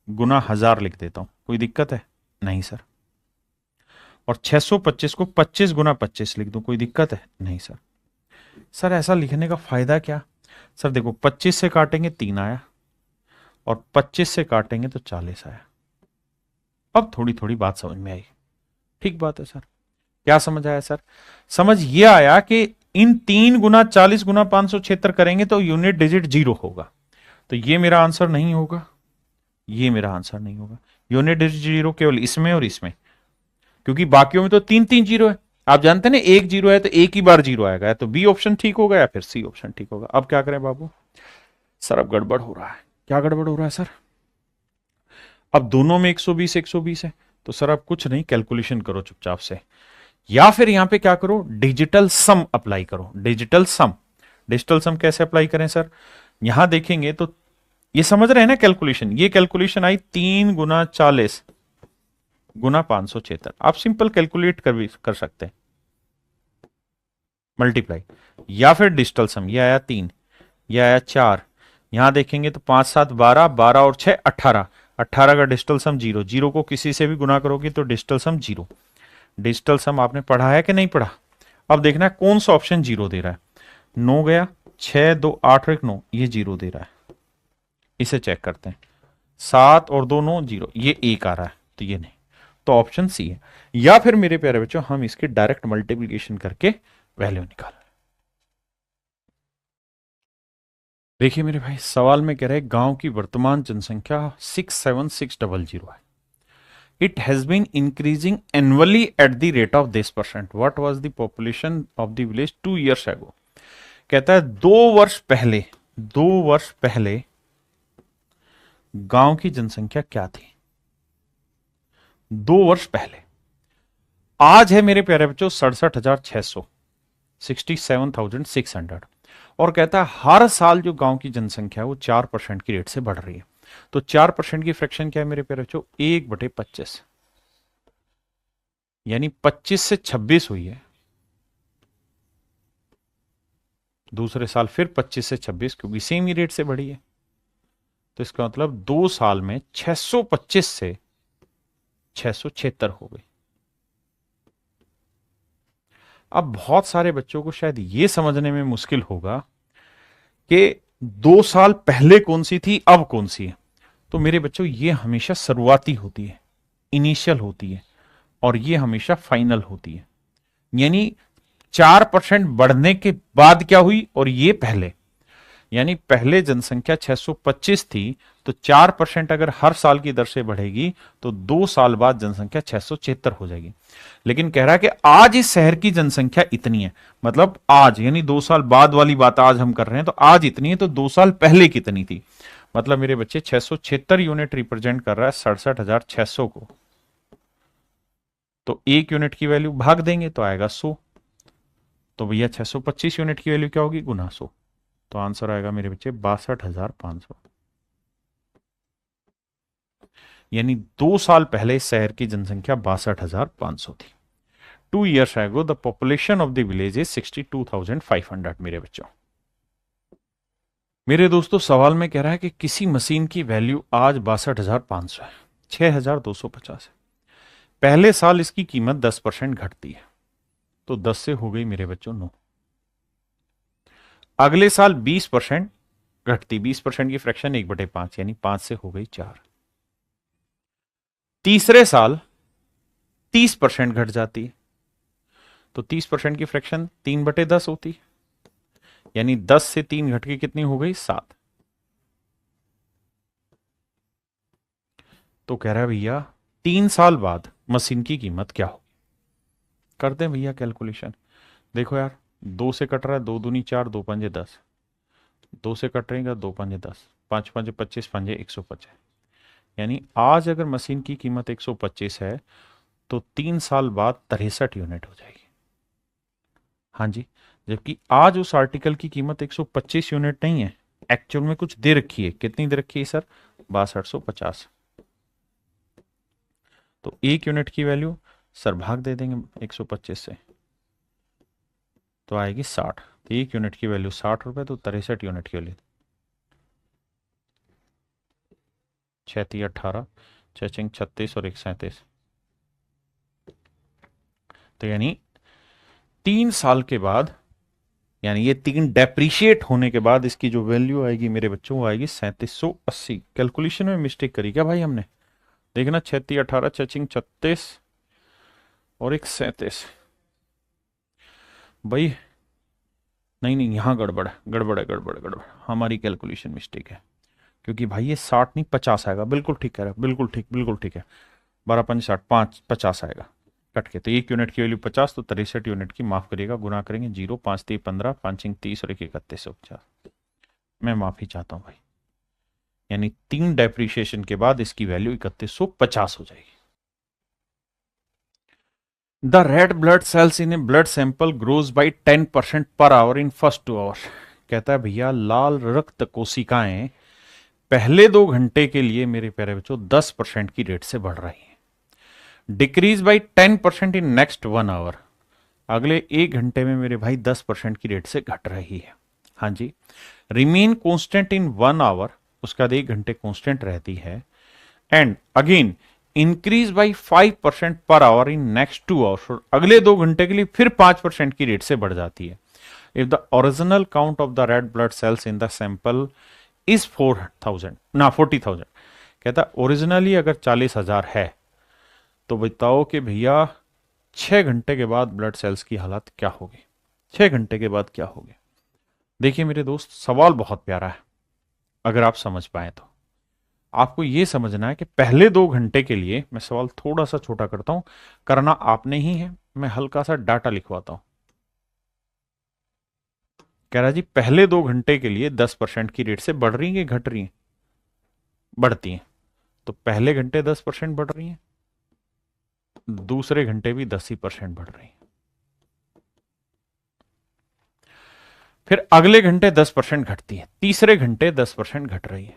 गुना 1000 लिख देता हूं, कोई दिक्कत है? नहीं सर। और 625 को 25 गुना 25 लिख दूं, कोई दिक्कत है? नहीं सर। सर ऐसा लिखने का फायदा क्या? सर देखो, 25 से काटेंगे 3 आया, और 25 से काटेंगे तो 40 आया। अब थोड़ी थोड़ी बात समझ में आई। ठीक बात है सर। क्या समझ आया सर? समझ ये आया कि इन 3 गुना 40 गुना 576 करेंगे तो यूनिट डिजिट 0 होगा। तो ये मेरा आंसर नहीं होगा, ये मेरा आंसर नहीं होगा। यूनिट डिजिट 0 केवल इसमें और इसमें, क्योंकि बाकियों में तो 3 जीरो है। आप जानते हैं ना, 1 जीरो है तो एक ही बार 0 आएगा। तो बी ऑप्शन ठीक होगा या फिर सी ऑप्शन ठीक होगा। अब क्या करें बाबू? सर अब गड़बड़ हो रहा है। क्या गड़बड़ हो रहा है सर? अब दोनों में 120 120 है। तो सर अब कुछ नहीं, कैलकुलेशन करो चुपचाप से, या फिर यहां पे क्या करो, डिजिटल सम अप्लाई करो। डिजिटल सम, डिजिटल सम कैसे अप्लाई करें सर? यहां देखेंगे तो ये समझ रहे हैं ना कैलकुलेशन? ये कैलकुलेशन आई 3 गुना 40 गुना 576। आप सिंपल कैलकुलेट कर भी कर सकते हैं, मल्टीप्लाई। या फिर डिजिटल सम, ये आया 3, ये आया 4, यहां देखेंगे तो 5 7 12, 12 और 6 18, 18 का डिजिटल सम 0, 0 को किसी से भी गुना करोगे तो डिजिटल सम 0। डिजिटल सम आपने पढ़ा है कि नहीं पढ़ा? अब देखना है कौन सा ऑप्शन 0 दे रहा है। 9 गया, 6 2 8 और 1 9, ये 0 दे रहा है। इसे चेक करते हैं। 7 और 2 9 0, ये 1 आ रहा है, तो ये नहीं। तो ऑप्शन सी है। या फिर मेरे प्यारे बच्चों हम इसके डायरेक्ट मल्टीप्लीकेशन करके वैल्यू निकाल। देखिए मेरे भाई, सवाल में कह रहे हैं गांव की वर्तमान जनसंख्या 67600 है। It has been increasing annually at the rate of this percent. What was the population of the village 2 years ago। कहता है 2 वर्ष पहले, 2 वर्ष पहले गांव की जनसंख्या क्या थी? 2 वर्ष पहले। आज है मेरे प्यारे बच्चों 67,600, 67,600। और कहता है हर साल जो गांव की जनसंख्या है वो 4% की रेट से बढ़ रही है। तो 4% की फ्रैक्शन क्या है मेरे प्यारे बच्चों? 1/25, यानी 25 से 26 हुई है। दूसरे साल फिर 25 से 26, क्योंकि सेम ही रेट से बढ़ी है। तो इसका मतलब 2 साल में 625 से 676 हो गई। अब बहुत सारे बच्चों को शायद यह समझने में मुश्किल होगा कि 2 साल पहले कौन सी थी, अब कौन सी है। तो मेरे बच्चों ये हमेशा शुरुआती होती है, इनिशियल होती है, और ये हमेशा फाइनल होती है। यानी 4% बढ़ने के बाद क्या हुई और ये पहले, यानी पहले जनसंख्या 625 थी, तो 4% अगर हर साल की दर से बढ़ेगी तो 2 साल बाद जनसंख्या 676 हो जाएगी। लेकिन कह रहा है कि आज इस शहर की जनसंख्या इतनी है, मतलब आज यानी 2 साल बाद वाली बात आज हम कर रहे हैं, तो आज इतनी है, तो 2 साल पहले कितनी थी। मतलब मेरे बच्चे 676 यूनिट रिप्रेजेंट कर रहा है 67,600 को। तो 1 यूनिट की वैल्यू भाग देंगे तो आएगा 100। तो भैया 625 यूनिट की वैल्यू क्या होगी, गुना 100। तो आंसर आएगा मेरे बच्चे 62,500। यानी 2 साल पहले इस शहर की जनसंख्या 62,500 थी। 2 years ago the population of the village is 62,500। मेरे बच्चों, मेरे दोस्तों, सवाल में कह रहा है कि किसी मशीन की वैल्यू आज 62,500 है, 6,250 है। पहले साल इसकी कीमत 10% घटती है, तो 10 से हो गई मेरे बच्चों 9। अगले साल 20% घटती, 20% की फ्रैक्शन 1/5, यानी 5 से हो गई 4। तीसरे साल 30% घट जाती है, तो 30% की फ्रैक्शन 3/10 होती है, यानी 10 से 3 घट के कितनी हो गई, 7। तो कह रहा है भैया 3 साल बाद मशीन की कीमत क्या होगी। कर दें भैया कैलकुलेशन। देखो यार, 2 से कट रहा है, 2 दूनी 4, 2 पंजे 10, 2 से कट रहेगा 2 पंजे 10, 5 पंजे 25, पंजे 125। यानी आज अगर मशीन की कीमत 125 है तो 3 साल बाद 63 यूनिट हो जाएगी। हाँ जी, जबकि आज उस आर्टिकल की कीमत 125 यूनिट नहीं है, एक्चुअल में कुछ दे रखी है। कितनी दे रखी है सर, 6250। तो 1 यूनिट की वैल्यू सर भाग दे देंगे 125 से, तो आएगी 60। तो 1 यूनिट की वैल्यू 60 रुपए, तो 63 यूनिट की वैल्यू 6×3 = 18, 6×6 = 36 और 1×37। तो यानी 3 साल के बाद, यानी ये 3 डेप्रिशिएट होने के बाद इसकी जो वैल्यू आएगी मेरे बच्चों, वो आएगी 3780। कैलकुलेशन में मिस्टेक करी क्या भाई हमने। देखना, 6×3 = 18, 6×36 और 1×37। भाई नहीं नहीं, यहां गड़बड़ है, गड़बड़ है, गड़बड़ है, गड़बड़। हमारी कैलकुलेशन मिस्टेक है, क्योंकि भाई ये 60 नहीं 50 आएगा। बिल्कुल ठीक कह रहा है, बिल्कुल ठीक, बिल्कुल ठीक है। 12×5 = 5, 50 आएगा कट के। तो 1 यूनिट की वैल्यू 50, तो 63 यूनिट की, माफ करिएगा, गुना करेंगे 0, 5×3 = 15, 5×5 = 30 और 1×31 = 50। मैं माफी चाहता हूं भाई, यानी 3 डेप्रिशिएशन के बाद इसकी वैल्यू 3150 हो जाएगी। The red blood cells in A blood sample grows by 10% per hour in first 2 hours. कहता है भैया लाल रक्त कोशिकाएं पहले 2 घंटे के लिए मेरे प्यारे बच्चों 10% की रेट से बढ़ रही हैं। Decrease by 10% in next 1 hour. अगले 1 घंटे में मेरे भाई 10% की रेट से घट रही है। हाँ जी। रिमेन कांस्टेंट इन 1 आवर, उसके बाद 1 घंटे कांस्टेंट रहती है। And again increase by 5% per hour in next 2 hours. अगले 2 घंटे के लिए फिर 5% की रेट से बढ़ जाती है। If the original count of the red blood cells in the sample is 4,000 ना 40,000। कहता ओरिजिनली अगर 40,000 है, तो बताओ कि भैया 6 घंटे के बाद ब्लड सेल्स की हालत क्या होगी। 6 घंटे के बाद क्या होगी। देखिए मेरे दोस्त, सवाल बहुत प्यारा है अगर आप समझ पाए तो। आपको यह समझना है कि पहले 2 घंटे के लिए, मैं सवाल थोड़ा सा छोटा करता हूं, करना आपने ही है, मैं हल्का सा डाटा लिखवाता हूं। कह रहा जी पहले 2 घंटे के लिए 10% की रेट से बढ़ रही है, घट रही है, बढ़ती है। तो पहले घंटे 10% बढ़ रही है, दूसरे घंटे भी 10% बढ़ रही है, फिर अगले घंटे 10% घटती है, तीसरे घंटे 10% घट रही है,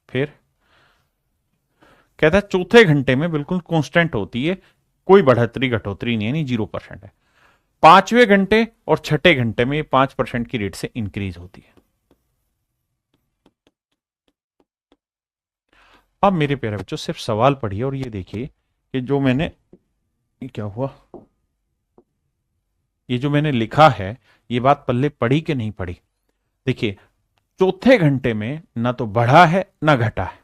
फिर कहता है चौथे घंटे में बिल्कुल कांस्टेंट होती है, कोई बढ़ोतरी घटोतरी नहीं है, नहीं 0% है। 5वें घंटे और छठे घंटे में 5% की रेट से इंक्रीज होती है। अब मेरे प्यारे बच्चों सिर्फ सवाल पढ़िए और ये देखिए कि जो मैंने, ये क्या हुआ, ये जो मैंने लिखा है, ये बात पल्ले पढ़ी कि नहीं पढ़ी। देखिए चौथे घंटे में ना तो बढ़ा है ना घटा है,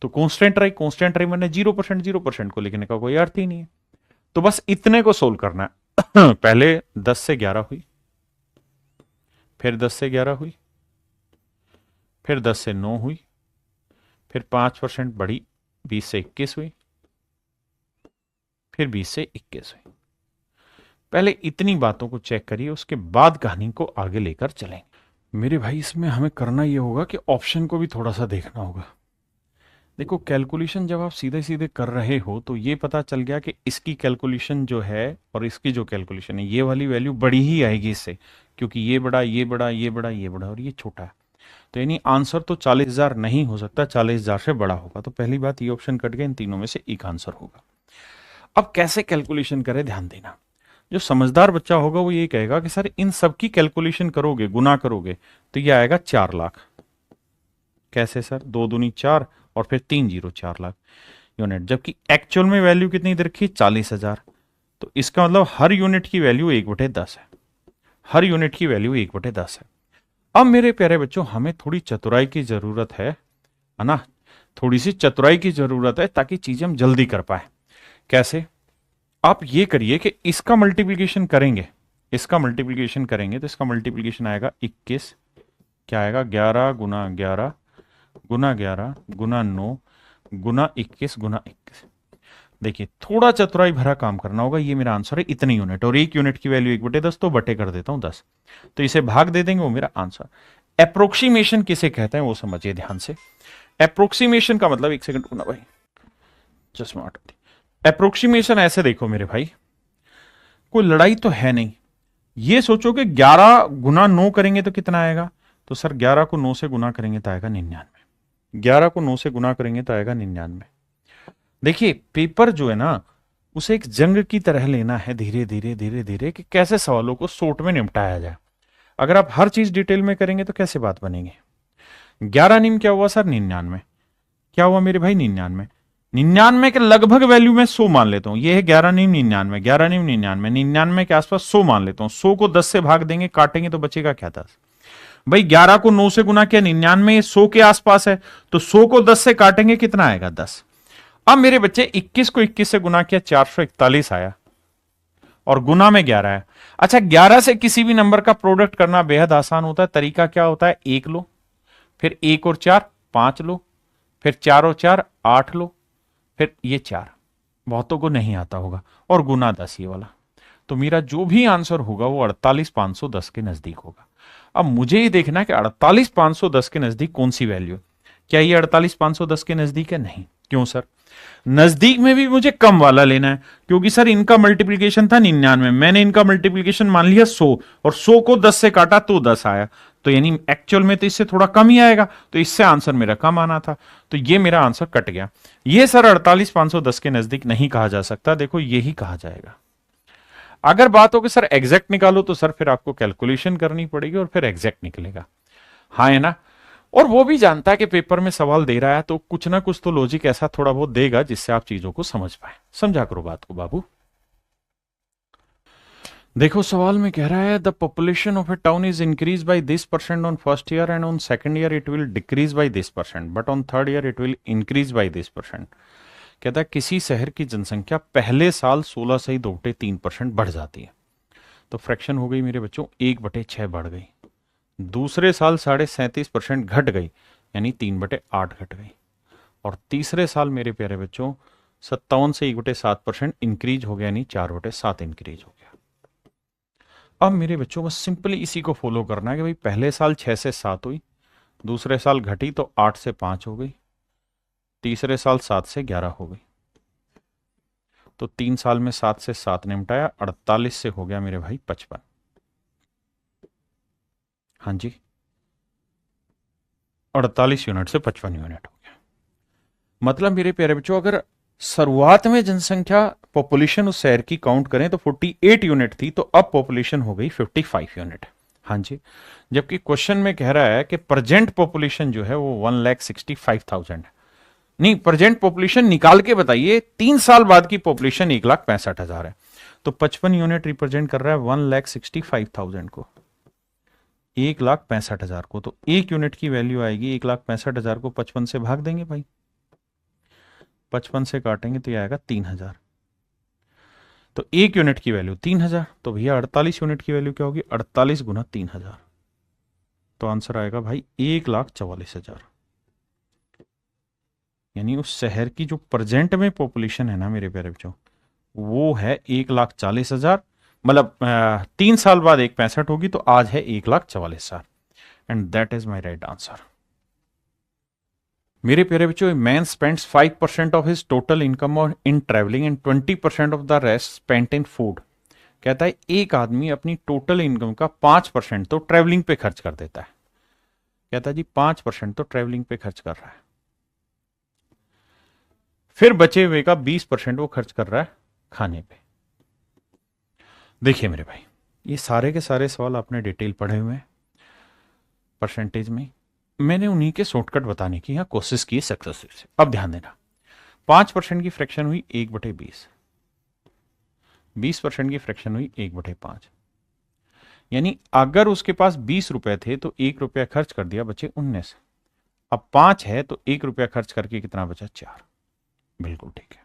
तो कांस्टेंट रही मैंने 0%, 0% को लिखने का कोई अर्थ ही नहीं है। तो बस इतने को सोल्व करना है। पहले 10 से 11 हुई, फिर 10 से 11 हुई, फिर 10 से 9 हुई, फिर 5% बढ़ी 20 से 21 हुई, फिर 20 से 21 हुई। पहले इतनी बातों को चेक करिए, उसके बाद कहानी को आगे लेकर चलेंगे। मेरे भाई इसमें हमें करना यह होगा कि ऑप्शन को भी थोड़ा सा देखना होगा। देखो कैलकुलेशन जब आप सीधे सीधे कर रहे हो तो ये पता चल गया कि इसकी कैलकुलेशन जो है और इसकी जो कैलकुलेशन है, ये वाली वैल्यू बड़ी ही आएगी इससे, क्योंकि ये बड़ा, ये बड़ा, ये बड़ा, ये बड़ा और ये छोटा है। तो यानी आंसर तो 40,000 नहीं हो सकता, 40,000 से बड़ा होगा। तो पहली बात ये ऑप्शन कट गया, इन तीनों में से एक आंसर होगा। अब कैसे कैलकुलेशन करें, ध्यान देना। जो समझदार बच्चा होगा वो ये कहेगा कि सर इन सब की कैलकुलेशन करोगे, गुना करोगे तो ये आएगा 4 लाख। कैसे सर? 2 दूनी 4 और फिर 3 जीरो 4 लाख यूनिट, जबकि एक्चुअल में वैल्यू कितनी दे रखी? 40,000। तो इसका मतलब हर यूनिट की वैल्यू 1/10 है। हर यूनिट की वैल्यू 1/10 है। अब मेरे प्यारे बच्चों हमें थोड़ी चतुराई की जरूरत है ना? थोड़ी सी चतुराई की जरूरत है ताकि चीजें हम जल्दी कर पाए। कैसे? आप ये करिए कि इसका मल्टीप्लिकेशन करेंगे, इसका मल्टीप्लिकेशन करेंगे तो इसका मल्टीप्लिकेशन आएगा 21, क्या आएगा? 11 गुना 11 गुना 11 गुना 9 गुना 21 गुना 21। देखिए थोड़ा चतुराई भरा काम करना होगा। ये मेरा आंसर है इतनी यूनिट, और एक यूनिट की वैल्यू 1/10, तो बटे कर देता हूं 10, तो इसे भाग दे देंगे, वो मेरा आंसर। अप्रोक्सीमेशन किसे कहते हैं वो समझिए ध्यान से। अप्रोक्सीमेशन का मतलब, एक सेकंड रुकना भाई, चश्मा हटा दी। अप्रोक्सीमेशन ऐसे देखो मेरे भाई, कोई लड़ाई तो है नहीं। ये सोचो कि 11 गुना 9 करेंगे तो कितना आएगा? तो सर 11 को 9 से गुना करेंगे तो आएगा 99। 11 को 9 से गुना करेंगे तो आएगा 99। देखिए पेपर जो है ना, उसे एक जंग की तरह लेना है, धीरे धीरे धीरे धीरे, कि कैसे सवालों को शॉर्ट में निपटाया जाए। अगर आप हर चीज डिटेल में करेंगे तो कैसे बात बनेगी? 11 नीम क्या हुआ सर? 99। क्या हुआ मेरे भाई? 99। 99 के लगभग वैल्यू में 100 मान लेता हूं। ये है 11 नीम 99, 11 नीम 99, 99 के आसपास 100 मान लेता हूं। 100 को 10 से भाग देंगे, काटेंगे तो बचेगा क्या? 10। भाई 11 को 9 से गुना किया, 99 100 के आसपास है, तो 100 को 10 से काटेंगे, कितना आएगा? 10। अब मेरे बच्चे 21 को 21 से गुना किया, 441 आया, और गुना में 11 है। अच्छा 11 से किसी भी नंबर का प्रोडक्ट करना बेहद आसान होता है। तरीका क्या होता है? 1 लो, फिर 1 और 4 5 लो, फिर 4 और 4 8 लो, फिर ये 4, बहुतों को नहीं आता होगा, और गुना 10 ये वाला। तो मेरा जो भी आंसर होगा वो 48,510 के नजदीक होगा। अब मुझे ये देखना है कि 48,510 के नजदीक कौन सी वैल्यू है। क्या ये 48,510 के नजदीक है? नहीं। क्यों सर? नजदीक में भी मुझे कम वाला लेना है, क्योंकि सर इनका मल्टीप्लीकेशन था 99, मैंने इनका मल्टीप्लीकेशन मान लिया 100, और 100 को 10 से काटा तो 10 आया, तो यानी एक्चुअल में तो इससे थोड़ा कम ही आएगा, तो इससे आंसर मेरा कम आना था, तो ये मेरा आंसर कट गया। ये सर 48,510 के नजदीक नहीं कहा जा सकता, देखो यही कहा जाएगा। अगर बात हो कि सर एग्जैक्ट निकालो, तो सर फिर आपको कैलकुलेशन करनी पड़ेगी और फिर एग्जैक्ट निकलेगा। हाँ है ना? और वो भी जानता है कि पेपर में सवाल दे रहा है तो कुछ ना कुछ तो लॉजिक ऐसा थोड़ा बहुत देगा जिससे आप चीजों को समझ पाए। समझा करो बात को बाबू। देखो सवाल में कह रहा है the population of A town is increase by this percent on first year and on second year it will decrease by this percent but on third year it will increase by this percent. कहता है किसी शहर की जनसंख्या पहले साल 16 से 2.3% बढ़ जाती है। तो फ्रैक्शन हो गई मेरे बच्चों 1/6 बढ़ गई। दूसरे साल 37.5% घट गई, यानी 3/8 घट गई। और तीसरे साल मेरे प्यारे बच्चों 57 से 1/7% इंक्रीज हो गया, यानी 4/7 इंक्रीज हो गया। अब मेरे बच्चों को सिंपली इसी को फॉलो करना है कि भाई पहले साल 6 से 7 हुई, दूसरे साल घटी तो 8 से 5 हो गई, तीसरे साल 7 से 11 हो गई, तो 3 साल में 7 से 7 निपटाया, 48 से हो गया मेरे भाई 55। हाँ जी 48 यूनिट से 55 यूनिट हो गया। मतलब मेरे प्यारे बच्चों अगर शुरुआत में जनसंख्या पॉपुलेशन उस शहर की काउंट करें तो 48 यूनिट थी, तो अब पॉपुलेशन हो गई 55 यूनिट। हाँ जी, जबकि क्वेश्चन में कह रहा है कि प्रेजेंट पॉपुलेशन जो है वो 1,65,000 है। नहीं, प्रेजेंट पॉपुलेशन निकाल के बताइए, 3 साल बाद की पॉपुलेशन 1,65,000 है, तो 55 यूनिट रिप्रेजेंट कर रहा है 1,65,000 को। 1,65,000 को, तो एक यूनिट की वैल्यू आएगी 1,65,000 को 55 से भाग देंगे भाई, 55 से काटेंगे तो ये आएगा 3,000। तो एक यूनिट की वैल्यू 3,000, तो भैया 48 यूनिट की वैल्यू क्या होगी, 48 गुना 3,000, तो आंसर आएगा भाई 1,44,000। यानी उस शहर की जो प्रेजेंट में पॉपुलेशन है ना मेरे प्यारे बच्चों, वो है 1,40,000। मतलब 3 साल बाद 1,65 होगी, तो आज है 1,44,000, and that is my right answer. मेरे प्यारे बच्चों, man spends 5% of his total income in travelling and 20% of the rest spent in food. कहता है एक आदमी अपनी टोटल इनकम का 5% तो ट्रैवलिंग पे खर्च कर देता है। कहता है जी 5% तो ट्रैवलिंग पे खर्च कर रहा है, फिर बचे हुए का 20% वो खर्च कर रहा है खाने पे। देखिए मेरे भाई, ये सारे के सारे सवाल आपने डिटेल पढ़े हुए हैं परसेंटेज में, मैंने उन्हीं के शॉर्टकट बताने की यहाँ कोशिश की सक्सेसफुल से। अब ध्यान देना, 5% की फ्रैक्शन हुई 1/20, 20% की फ्रैक्शन हुई 1/5, यानी अगर उसके पास 20 रुपए थे तो 1 रुपया खर्च कर दिया, बचे 19। अब 5 है तो 1 रुपया खर्च करके कितना बचा, 4। बिल्कुल ठीक है,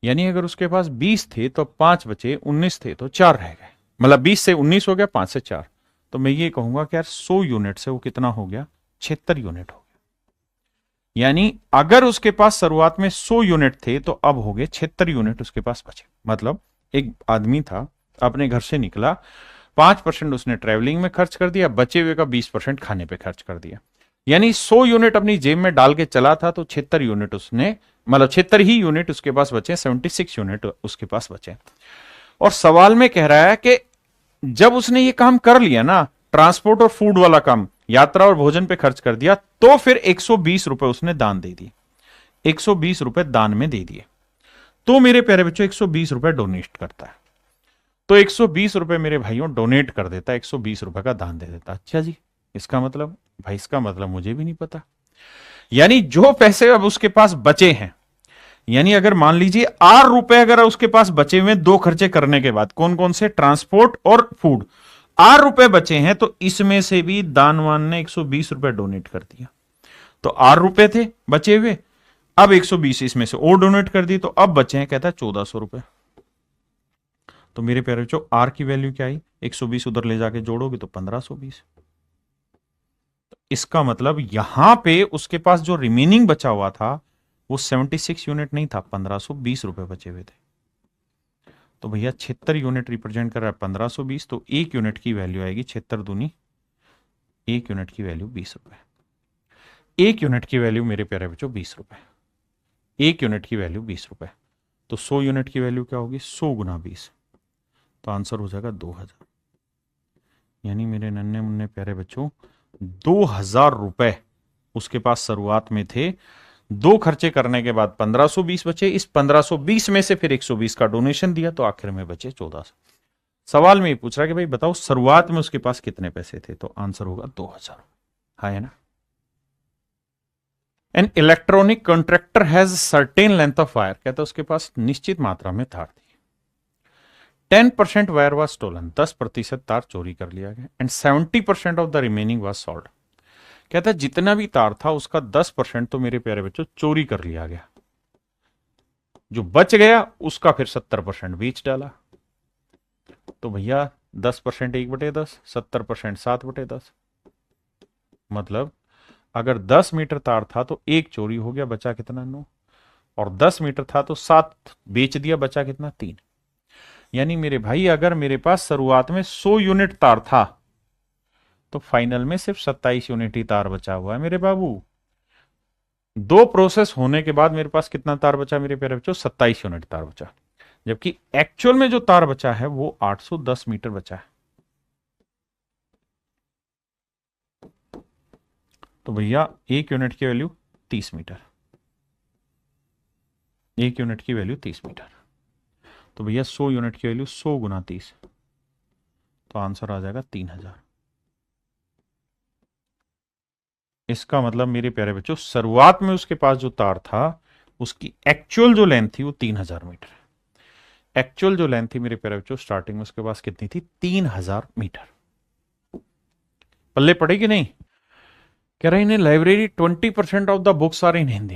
यानी अगर उसके पास 20 थे तो 5 बचे, 19 थे तो 4 रह गए, मतलब 20 से 19 हो गया, 5 से 4। तो मैं ये कहूंगा कि यार 100 यूनिट से वो कितना हो गया, 76 यूनिट हो गया। यानी अगर उसके पास शुरुआत में 100 यूनिट थे तो अब हो गए 76 यूनिट उसके पास बचे। मतलब एक आदमी था, अपने घर से निकला, 5% उसने ट्रेवलिंग में खर्च कर दिया, बचे हुए का 20% खाने पे खर्च कर दिया। यानी 100 यूनिट अपनी जेब में डाल के चला था तो 76 यूनिट उसने, मतलब 76 ही यूनिट उसके पास बचे, 76 यूनिट उसके पास बचे। और सवाल में कह रहा है कि जब उसने ये काम कर लिया ना, ट्रांसपोर्ट और फूड वाला काम, यात्रा और भोजन पे खर्च कर दिया, तो फिर 120 रुपए उसने दान दे दिए, 120 रुपए दान में दे दिए। तो मेरे प्यारे बच्चों 120 रुपए डोनेट करता है, तो 120 रुपए मेरे भाइयों डोनेट कर देता है, 120 रुपए का दान दे देता। अच्छा जी, इसका मतलब भाई, इसका मतलब मुझे भी नहीं पता। यानी जो पैसे अब उसके पास बचे हैं, यानी अगर मान लीजिए 8 रुपए अगर उसके पास बचे हुए, दो खर्चे करने के बाद, कौन कौन से, ट्रांसपोर्ट और फूड, 8 रुपए बचे हैं, तो इसमें से भी दानवान ने 120 रुपए डोनेट कर दिया। तो 8 रुपए थे बचे हुए, अब 120 इसमें से और डोनेट कर दी, तो अब बचे हैं, कहता है 1400 रुपए। तो मेरे प्यारे बच्चों, आर की वैल्यू क्या आई, 120 उधर ले जाके जोड़ोगे तो 1520। इसका मतलब यहां पे उसके पास जो रिमेनिंग बचा हुआ था वो 76 यूनिट नहीं था, 1520 रुपए बचे हुए थे। तो भैया 76 यूनिट रिप्रेजेंट कर रहा है 1520, तो एक यूनिट की वैल्यू आएगी 76 दूनी, एक यूनिट की वैल्यू 20 रुपए। एक यूनिट की वैल्यू मेरे प्यारे बच्चों 20 रुपए, एक यूनिट की वैल्यू 20 रुपए। तो 100 यूनिट की वैल्यू क्या होगी, 100 गुना 20, तो आंसर हो जाएगा 2000। यानी मेरे नन्हे मुन्ने प्यारे बच्चों, 2000 रुपए उसके पास शुरुआत में थे, दो खर्चे करने के बाद 1520 बचे, इस 1520 में से फिर 120 का डोनेशन दिया, तो आखिर में बचे 1400। सवाल में ये पूछ रहा कि भाई बताओ शुरुआत में उसके पास कितने पैसे थे, तो आंसर होगा 2000। हाँ है ना। An electronic contractor has certain length of wire, कहता है उसके पास निश्चित मात्रा में तार थी। 10% वायर वॉज स्टोलन, 10% तार चोरी कर लिया गया, and 70% of the remaining was sold. कहता है जितना भी तार था उसका 10% तो मेरे प्यारे बच्चों चोरी कर लिया गया, जो बच गया उसका फिर 70% बेच डाला। तो भैया 10% 1/10, 70% 7/10, मतलब अगर 10 मीटर तार था तो एक चोरी हो गया, बचा कितना, 9, और 10 मीटर था तो 7 बेच दिया, बचा कितना, 3। यानी मेरे भाई अगर मेरे पास शुरुआत में 100 यूनिट तार था तो फाइनल में सिर्फ 27 यूनिट ही तार बचा हुआ है मेरे बाबू। दो प्रोसेस होने के बाद मेरे पास कितना तार बचा मेरे प्यारे बच्चों, 27 यूनिट तार बचा, जबकि एक्चुअल में जो तार बचा है वो 810 मीटर बचा है। तो भैया एक यूनिट की वैल्यू 30 मीटर, एक यूनिट की वैल्यू 30 मीटर। तो भैया 100 यूनिट की वैल्यू 100 गुना 30, तो आंसर आ जाएगा 3000। इसका मतलब मेरे प्यारे बच्चों शुरुआत में उसके पास जो तार था उसकी एक्चुअल जो लेंथ थी वो 3000 मीटर। एक्चुअल जो लेंथ थी मेरे प्यारे बच्चों स्टार्टिंग में उसके पास कितनी थी, 3000 मीटर। पल्ले पड़े कि नहीं? कह रहा है इन्हें library 20% of the books are in Hindi.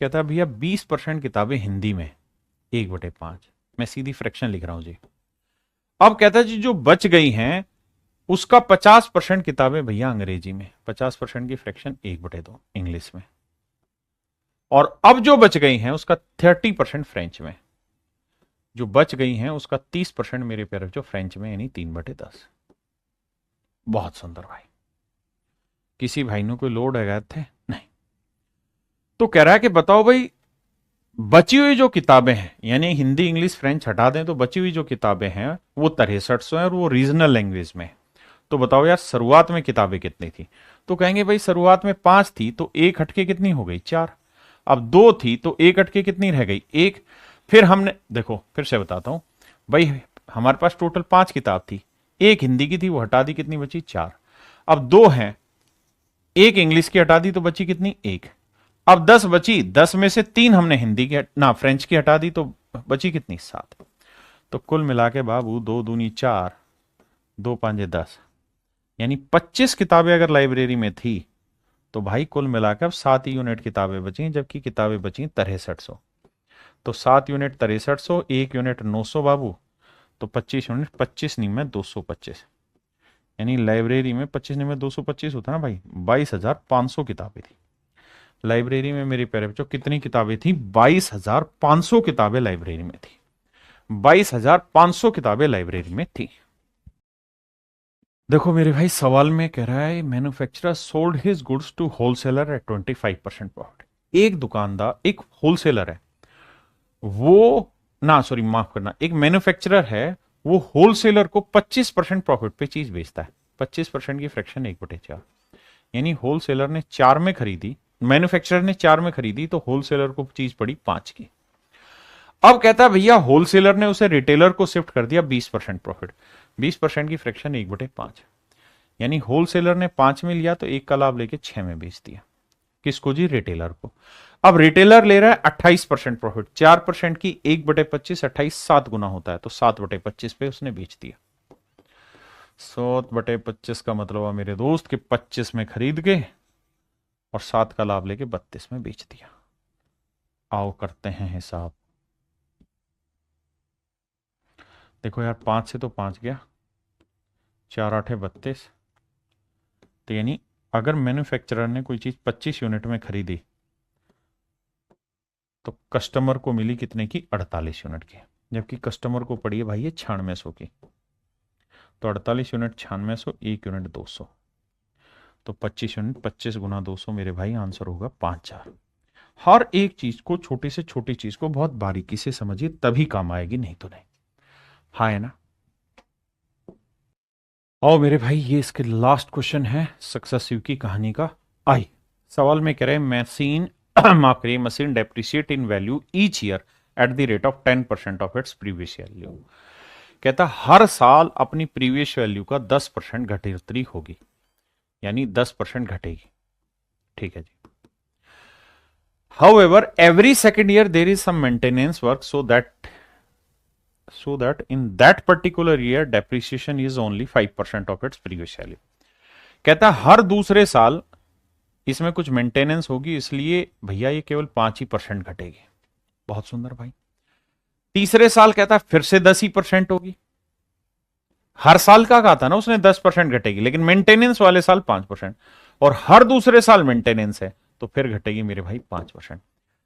कहता है भैया 20% किताबें हिंदी में, 1/5। मैं सीधी फ्रैक्शन लिख रहा हूं जी। अब कहता है जी जो बच गई हैं उसका 50% किताबें भैया अंग्रेजी में, 50% की फ्रैक्शन 1/2 इंग्लिश में, और अब जो बच गई हैं उसका 30% फ्रेंच में। जो बच गई हैं उसका 30% मेरे प्यारे जो फ्रेंच में, यानी 3/10। बहुत सुंदर भाई। किसी भाई ने कोई लोड लगाए थे? नहीं। तो कह रहा है कि बताओ भाई बची हुई जो किताबें हैं, यानी हिंदी इंग्लिश फ्रेंच हटा दें तो बची हुई जो किताबें हैं वो 6300 है और वो रीजनल लैंग्वेज में। तो बताओ यार शुरुआत में किताबें कितनी थी? तो कहेंगे भाई शुरुआत में 5 थी तो एक हटके कितनी हो गई? 4। अब 2 थी तो एक हटके कितनी रह गई? 1। फिर हमने देखो फिर से बताता हूं भाई, हमारे पास टोटल 5 किताब थी, एक हिंदी की थी वो हटा दी, कितनी बची? 4। अब 2 हैं, एक इंग्लिश की हटा दी तो बची कितनी? 1। अब 10 बची, 10 में से 3 हमने हिंदी की ना फ्रेंच की हटा दी तो बची कितनी? 7। तो कुल मिला के बाबू 2 दूनी 4, 2 5 10, यानी 25 किताबें अगर लाइब्रेरी में थी तो भाई कुल मिलाकर 7 यूनिट किताबें बची, जबकि किताबें बची 6300। तो 7 यूनिट 6300, 1 यूनिट 900 बाबू, तो 25 यूनिट 25 नहीं में 225, यानी लाइब्रेरी में 25 नहीं में 225 होता ना भाई, 22,500 किताबें थी लाइब्रेरी में। मेरे प्यारे बच्चों कितनी किताबें थी? 22,500 किताबें लाइब्रेरी में थी। 22,500 किताबें लाइब्रेरी में थी। देखो मेरे भाई सवाल में कह रहा है manufacturer sold his goods to wholesaler at 25% profit. एक दुकानदार, एक होलसेलर है वो, ना सॉरी माफ करना, एक मैन्युफैक्चरर है वो होलसेलर को 25% प्रॉफिट पे चीज बेचता है। 25% की फ्रैक्शन 1/4, यानी होलसेलर ने 4 में खरीदी, मैन्युफैक्चरर ने 4 में खरीदी तो होलसेलर को चीज पड़ी 5 की। अब कहता है भैया होलसेलर ने उसे रिटेलर को शिफ्ट कर दिया 20% प्रॉफिट। 20% की फ्रैक्शन 1/5, यानी होलसेलर ने 5 में लिया तो 1 का लाभ लेके 6 में बेच दिया। किसको जी? रिटेलर को। अब रिटेलर ले रहा है 28% प्रॉफिट, 4% की 1/25, 28 7 गुना होता है, तो 7/25 पे उसने बेच दिया। 7/25 का मतलब हुआ मेरे दोस्त कि 25 में खरीद के और 7 का लाभ लेके 32 में बेच दिया। आओ करते हैं हिसाब। देखो यार 5 से तो 5 गया, 4 8 32, तो यानी अगर मैन्युफैक्चरर ने कोई चीज 25 यूनिट में खरीदी तो कस्टमर को मिली कितने की? 48 यूनिट की, जबकि कस्टमर को पड़ी है भाई ये 9600 की। तो 48 यूनिट 9600, 1 यूनिट 200, तो 25 यूनिट 25 गुना 200 मेरे भाई आंसर होगा 5000। हर एक चीज को, छोटी से छोटी चीज को बहुत बारीकी से समझिए तभी काम आएगी, नहीं तो नहीं। हाँ है ना? आओ मेरे भाई ये इसके लास्ट क्वेश्चन है सक्सेसिव की कहानी का। आई सवाल में कह रहे हैं मशीन माफ करिए, machine depreciate in value each year eight the rate of 10% of its previous value. कहता हर साल अपनी प्रीवियस वैल्यू का 10% घटोतरी होगी, यानी 10% घटेगी। ठीक है जी। However every second year there is some maintenance work so that in that particular year depreciation is only 5% of its previous value। कहता है हर दूसरे साल इसमें कुछ मेंटेनेंस होगी, इसलिए भैया ये केवल 5% घटेगी। बहुत सुंदर भाई। तीसरे साल कहता है फिर से 10% होगी। हर साल का कहा था ना उसने 10% घटेगी, लेकिन मेंटेनेंस वाले साल 5%, और हर दूसरे साल मेंटेनेंस है तो फिर घटेगी मेरे भाई 5%।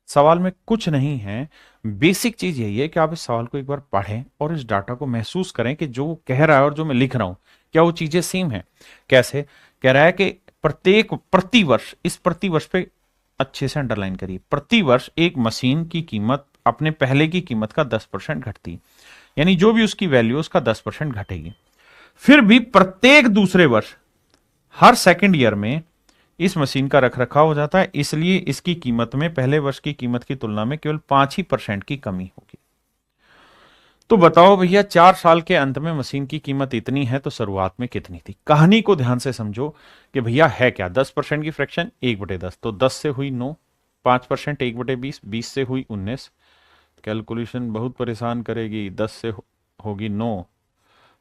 सवाल में कुछ नहीं है, बेसिक चीज यही है कि आप इस सवाल को एक बार पढ़ें और इस डाटा को महसूस करें कि जो कह रहा है और जो मैं लिख रहा हूं क्या वो चीजें सेम है। कैसे? कह रहा है कि प्रतिवर्ष, इस प्रतिवर्ष पे अच्छे से अंडरलाइन करिए, प्रतिवर्ष एक मशीन की कीमत अपने पहले की कीमत का 10% घटती, यानी जो भी उसकी वैल्यू उसका 10% घटेगी। फिर भी प्रत्येक दूसरे वर्ष, हर सेकेंड ईयर में इस मशीन का रखरखाव हो जाता है, इसलिए इसकी कीमत में पहले वर्ष की कीमत की तुलना में केवल 5% की कमी होगी। तो बताओ भैया 4 साल के अंत में मशीन की कीमत इतनी है तो शुरुआत में कितनी थी? कहानी को ध्यान से समझो कि भैया है क्या, 10% की फ्रैक्शन 1/10, तो 10 से हुई 9, 5% 1/20, 20 से हुई 19। कैलकुलेशन बहुत परेशान करेगी। 10 से होगी 9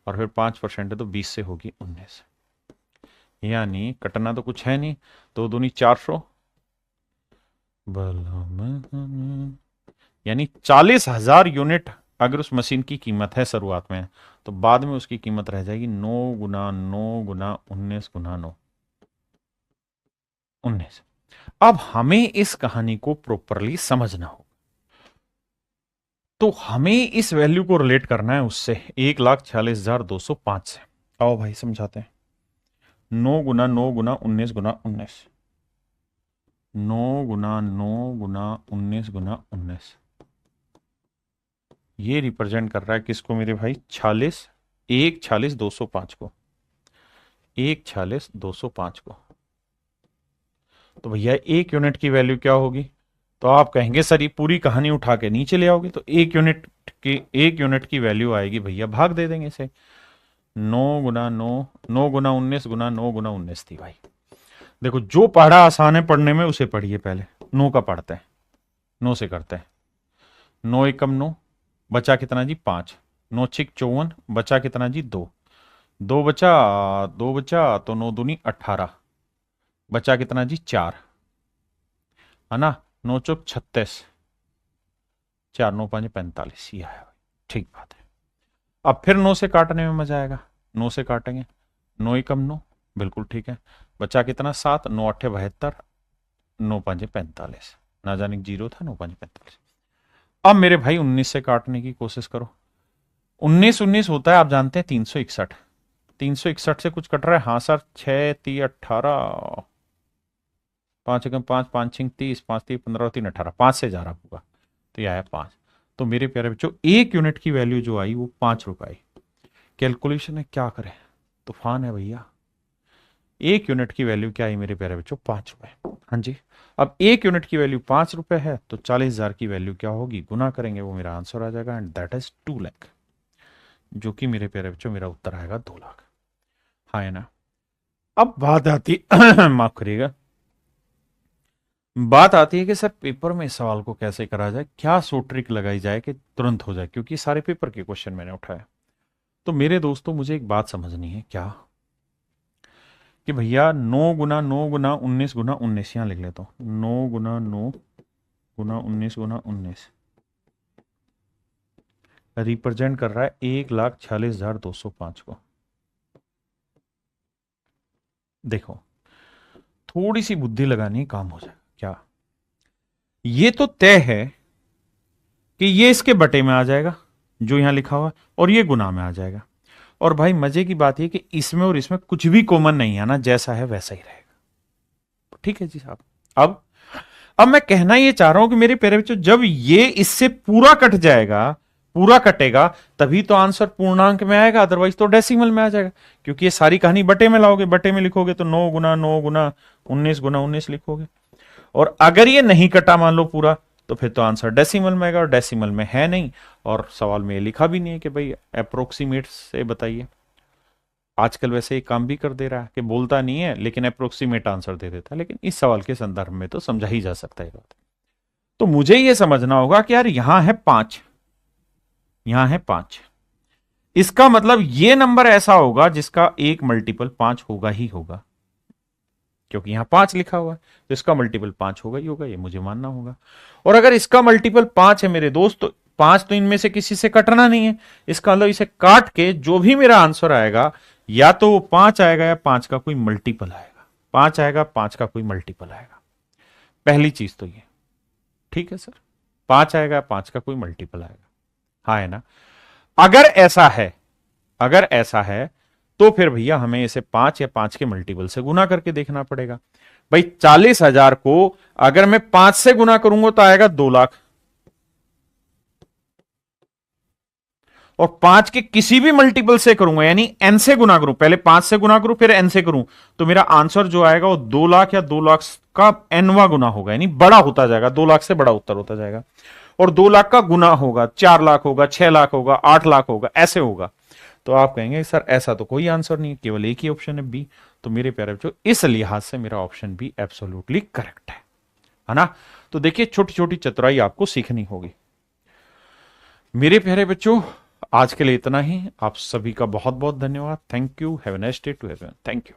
और फिर 5% है तो 20 से होगी 19, यानी कटना तो कुछ है नहीं, तो दूनी 400, यानी 40,000 यूनिट अगर उस मशीन की कीमत है शुरुआत में, तो बाद में उसकी कीमत रह जाएगी 9 × 9 × 19 × 9, 19। अब हमें इस कहानी को प्रॉपरली समझना हो, तो हमें इस वैल्यू को रिलेट करना है उससे 1,46,205 से। आओ भाई समझाते हैं। 9 × 9 × 19 × 19, 9 × 9 × 19 × 19, ये रिप्रेजेंट कर रहा है किसको मेरे भाई? 1,46,205 को, 1,46,205 को। तो भैया एक यूनिट की वैल्यू क्या होगी? तो आप कहेंगे सर ये पूरी कहानी उठा के नीचे ले आओगे, तो एक यूनिट की वैल्यू आएगी भैया, भाग दे देंगे इसे। 9 × 9, 9 × 19 थी भाई। देखो जो पढ़ा आसान है पढ़ने में उसे पढ़िए, पहले 9 का पढ़ते हैं, 9 से करते हैं। 9 एकम 9, बचा कितना जी? 5। 9 छिक 54, बचा कितना जी? 2। 2 बचा, 2 बचा, तो 9 दूनी 18, बचा कितना जी? 4, है ना। 9 चौक 36, 4 9 5 45, ये है। ठीक बात है। अब फिर 9 से काटने में मजा आएगा, 9 से काटेंगे। 9 एकम 9, बिल्कुल ठीक है। बचा कितना? 7। 9 8 72, 9 5 45, ना जाने जीरो था, 9 5 45। अब मेरे भाई 19 से काटने की कोशिश करो। 19 19 होता है, आप जानते हैं 361, 361 से कुछ कट रहा है? हाँ सर, 6 3 18, 5 एकम 5, 5 6 30, 5 3 15, 3 18, 5 से जा रहा होगा, तो ये आया 5। तो मेरे प्यारे बच्चों एक यूनिट की वैल्यू जो आई वो 5 रुपए आई। कैलकुलेशन है, क्या करें, तूफान है भैया। एक यूनिट की वैल्यू क्या आई मेरे प्यारे बच्चों? 5 रुपए। हाँ जी। अब एक यूनिट की वैल्यू 5 रुपए है, तो 40,000 की वैल्यू क्या होगी? गुना करेंगे, वो मेरा आंसर आ जाएगा, एंड दैट इज 2 लाख, जो कि मेरे प्यारे बच्चों मेरा उत्तर आएगा 2 लाख। हाँ है ना। अब बात आती माफ करिएगा, बात आती है कि सर पेपर में इस सवाल को कैसे करा जाए, क्या सो ट्रिक लगाई जाए कि तुरंत हो जाए, क्योंकि सारे पेपर के क्वेश्चन मैंने उठाए। तो मेरे दोस्तों मुझे एक बात समझनी है, क्या कि भैया 9 × 9 × 19 × 19, यहां लिख लेता हूं, 9 × 9 × 19 × 19 रिप्रेजेंट कर रहा है 1,46,205 को। देखो थोड़ी सी बुद्धि लगानी, काम हो जाएगा। क्या ये तो तय है कि ये इसके बटे में आ जाएगा जो यहां लिखा हुआ है, और ये गुना में आ जाएगा। और भाई मजे की बात है कि इसमें और इसमें कुछ भी कॉमन नहीं है ना, जैसा है वैसा ही रहेगा। ठीक है जी साहब। अब मैं कहना ये चाह रहा हूं कि मेरे प्यारे बच्चों, जब ये इससे पूरा कट जाएगा, पूरा कटेगा, तभी तो आंसर पूर्णांक में आएगा, अदरवाइज तो डेसिमल में आ जाएगा। क्योंकि ये सारी कहानी बटे में लाओगे, बटे में लिखोगे तो 9 × 9 × 19 × 19 लिखोगे। और अगर ये नहीं कटा मान लो पूरा, तो फिर तो आंसर डेसिमल में आएगा, और डेसिमल में है नहीं, और सवाल में ये लिखा भी नहीं है कि भाई अप्रोक्सीमेट से बताइए। आजकल वैसे ये काम भी कर दे रहा है कि बोलता नहीं है लेकिन अप्रोक्सीमेट आंसर दे देता है, लेकिन इस सवाल के संदर्भ में तो समझा ही जा सकता है बात। तो मुझे ये समझना होगा कि यार यहां है 5, यहां है 5, इसका मतलब ये नंबर ऐसा होगा जिसका एक मल्टीपल 5 होगा ही होगा, क्योंकि यहां 5 लिखा हुआ है, तो इसका मल्टीपल 5 होगा ही होगा, ये मुझे मानना होगा। और अगर इसका मल्टीपल 5 है मेरे दोस्त, तो 5 तो इनमें से किसी से कटना नहीं है, इसका मतलब इसे काट के जो भी मेरा आंसर आएगा, या तो वो 5 आएगा या 5 का कोई मल्टीपल आएगा, 5 आएगा, 5 का कोई मल्टीपल आएगा। पहली चीज तो ये, ठीक है सर, 5 आएगा, 5 का कोई मल्टीपल आएगा, हाँ है ना। अगर ऐसा है, अगर ऐसा है, तो फिर भैया हमें इसे 5 या 5 के मल्टीपल से गुना करके देखना पड़ेगा। भाई 40,000 को अगर मैं 5 से गुना करूंगा तो आएगा 2 लाख, और 5 के किसी भी मल्टीपल से करूंगा, यानी n से गुना करूं, पहले 5 से गुना करूं फिर n से करूं, तो मेरा आंसर जो आएगा वो 2 लाख या 2 लाख का nवा गुना होगा, यानी बड़ा होता जाएगा, 2 लाख से बड़ा उत्तर होता जाएगा। और 2 लाख का गुना होगा, 4 लाख होगा, 6 लाख होगा, 8 लाख होगा, ऐसे होगा। तो आप कहेंगे सर ऐसा तो कोई आंसर नहीं, केवल एक ही ऑप्शन है बी। तो मेरे प्यारे बच्चों इस लिहाज से मेरा ऑप्शन बी एब्सोल्युटली करेक्ट है ना। तो देखिए छोटी छोटी चतुराई आपको सीखनी होगी। मेरे प्यारे बच्चों आज के लिए इतना ही। आप सभी का बहुत बहुत धन्यवाद। Thank you. Have a nice day to everyone. Thank you.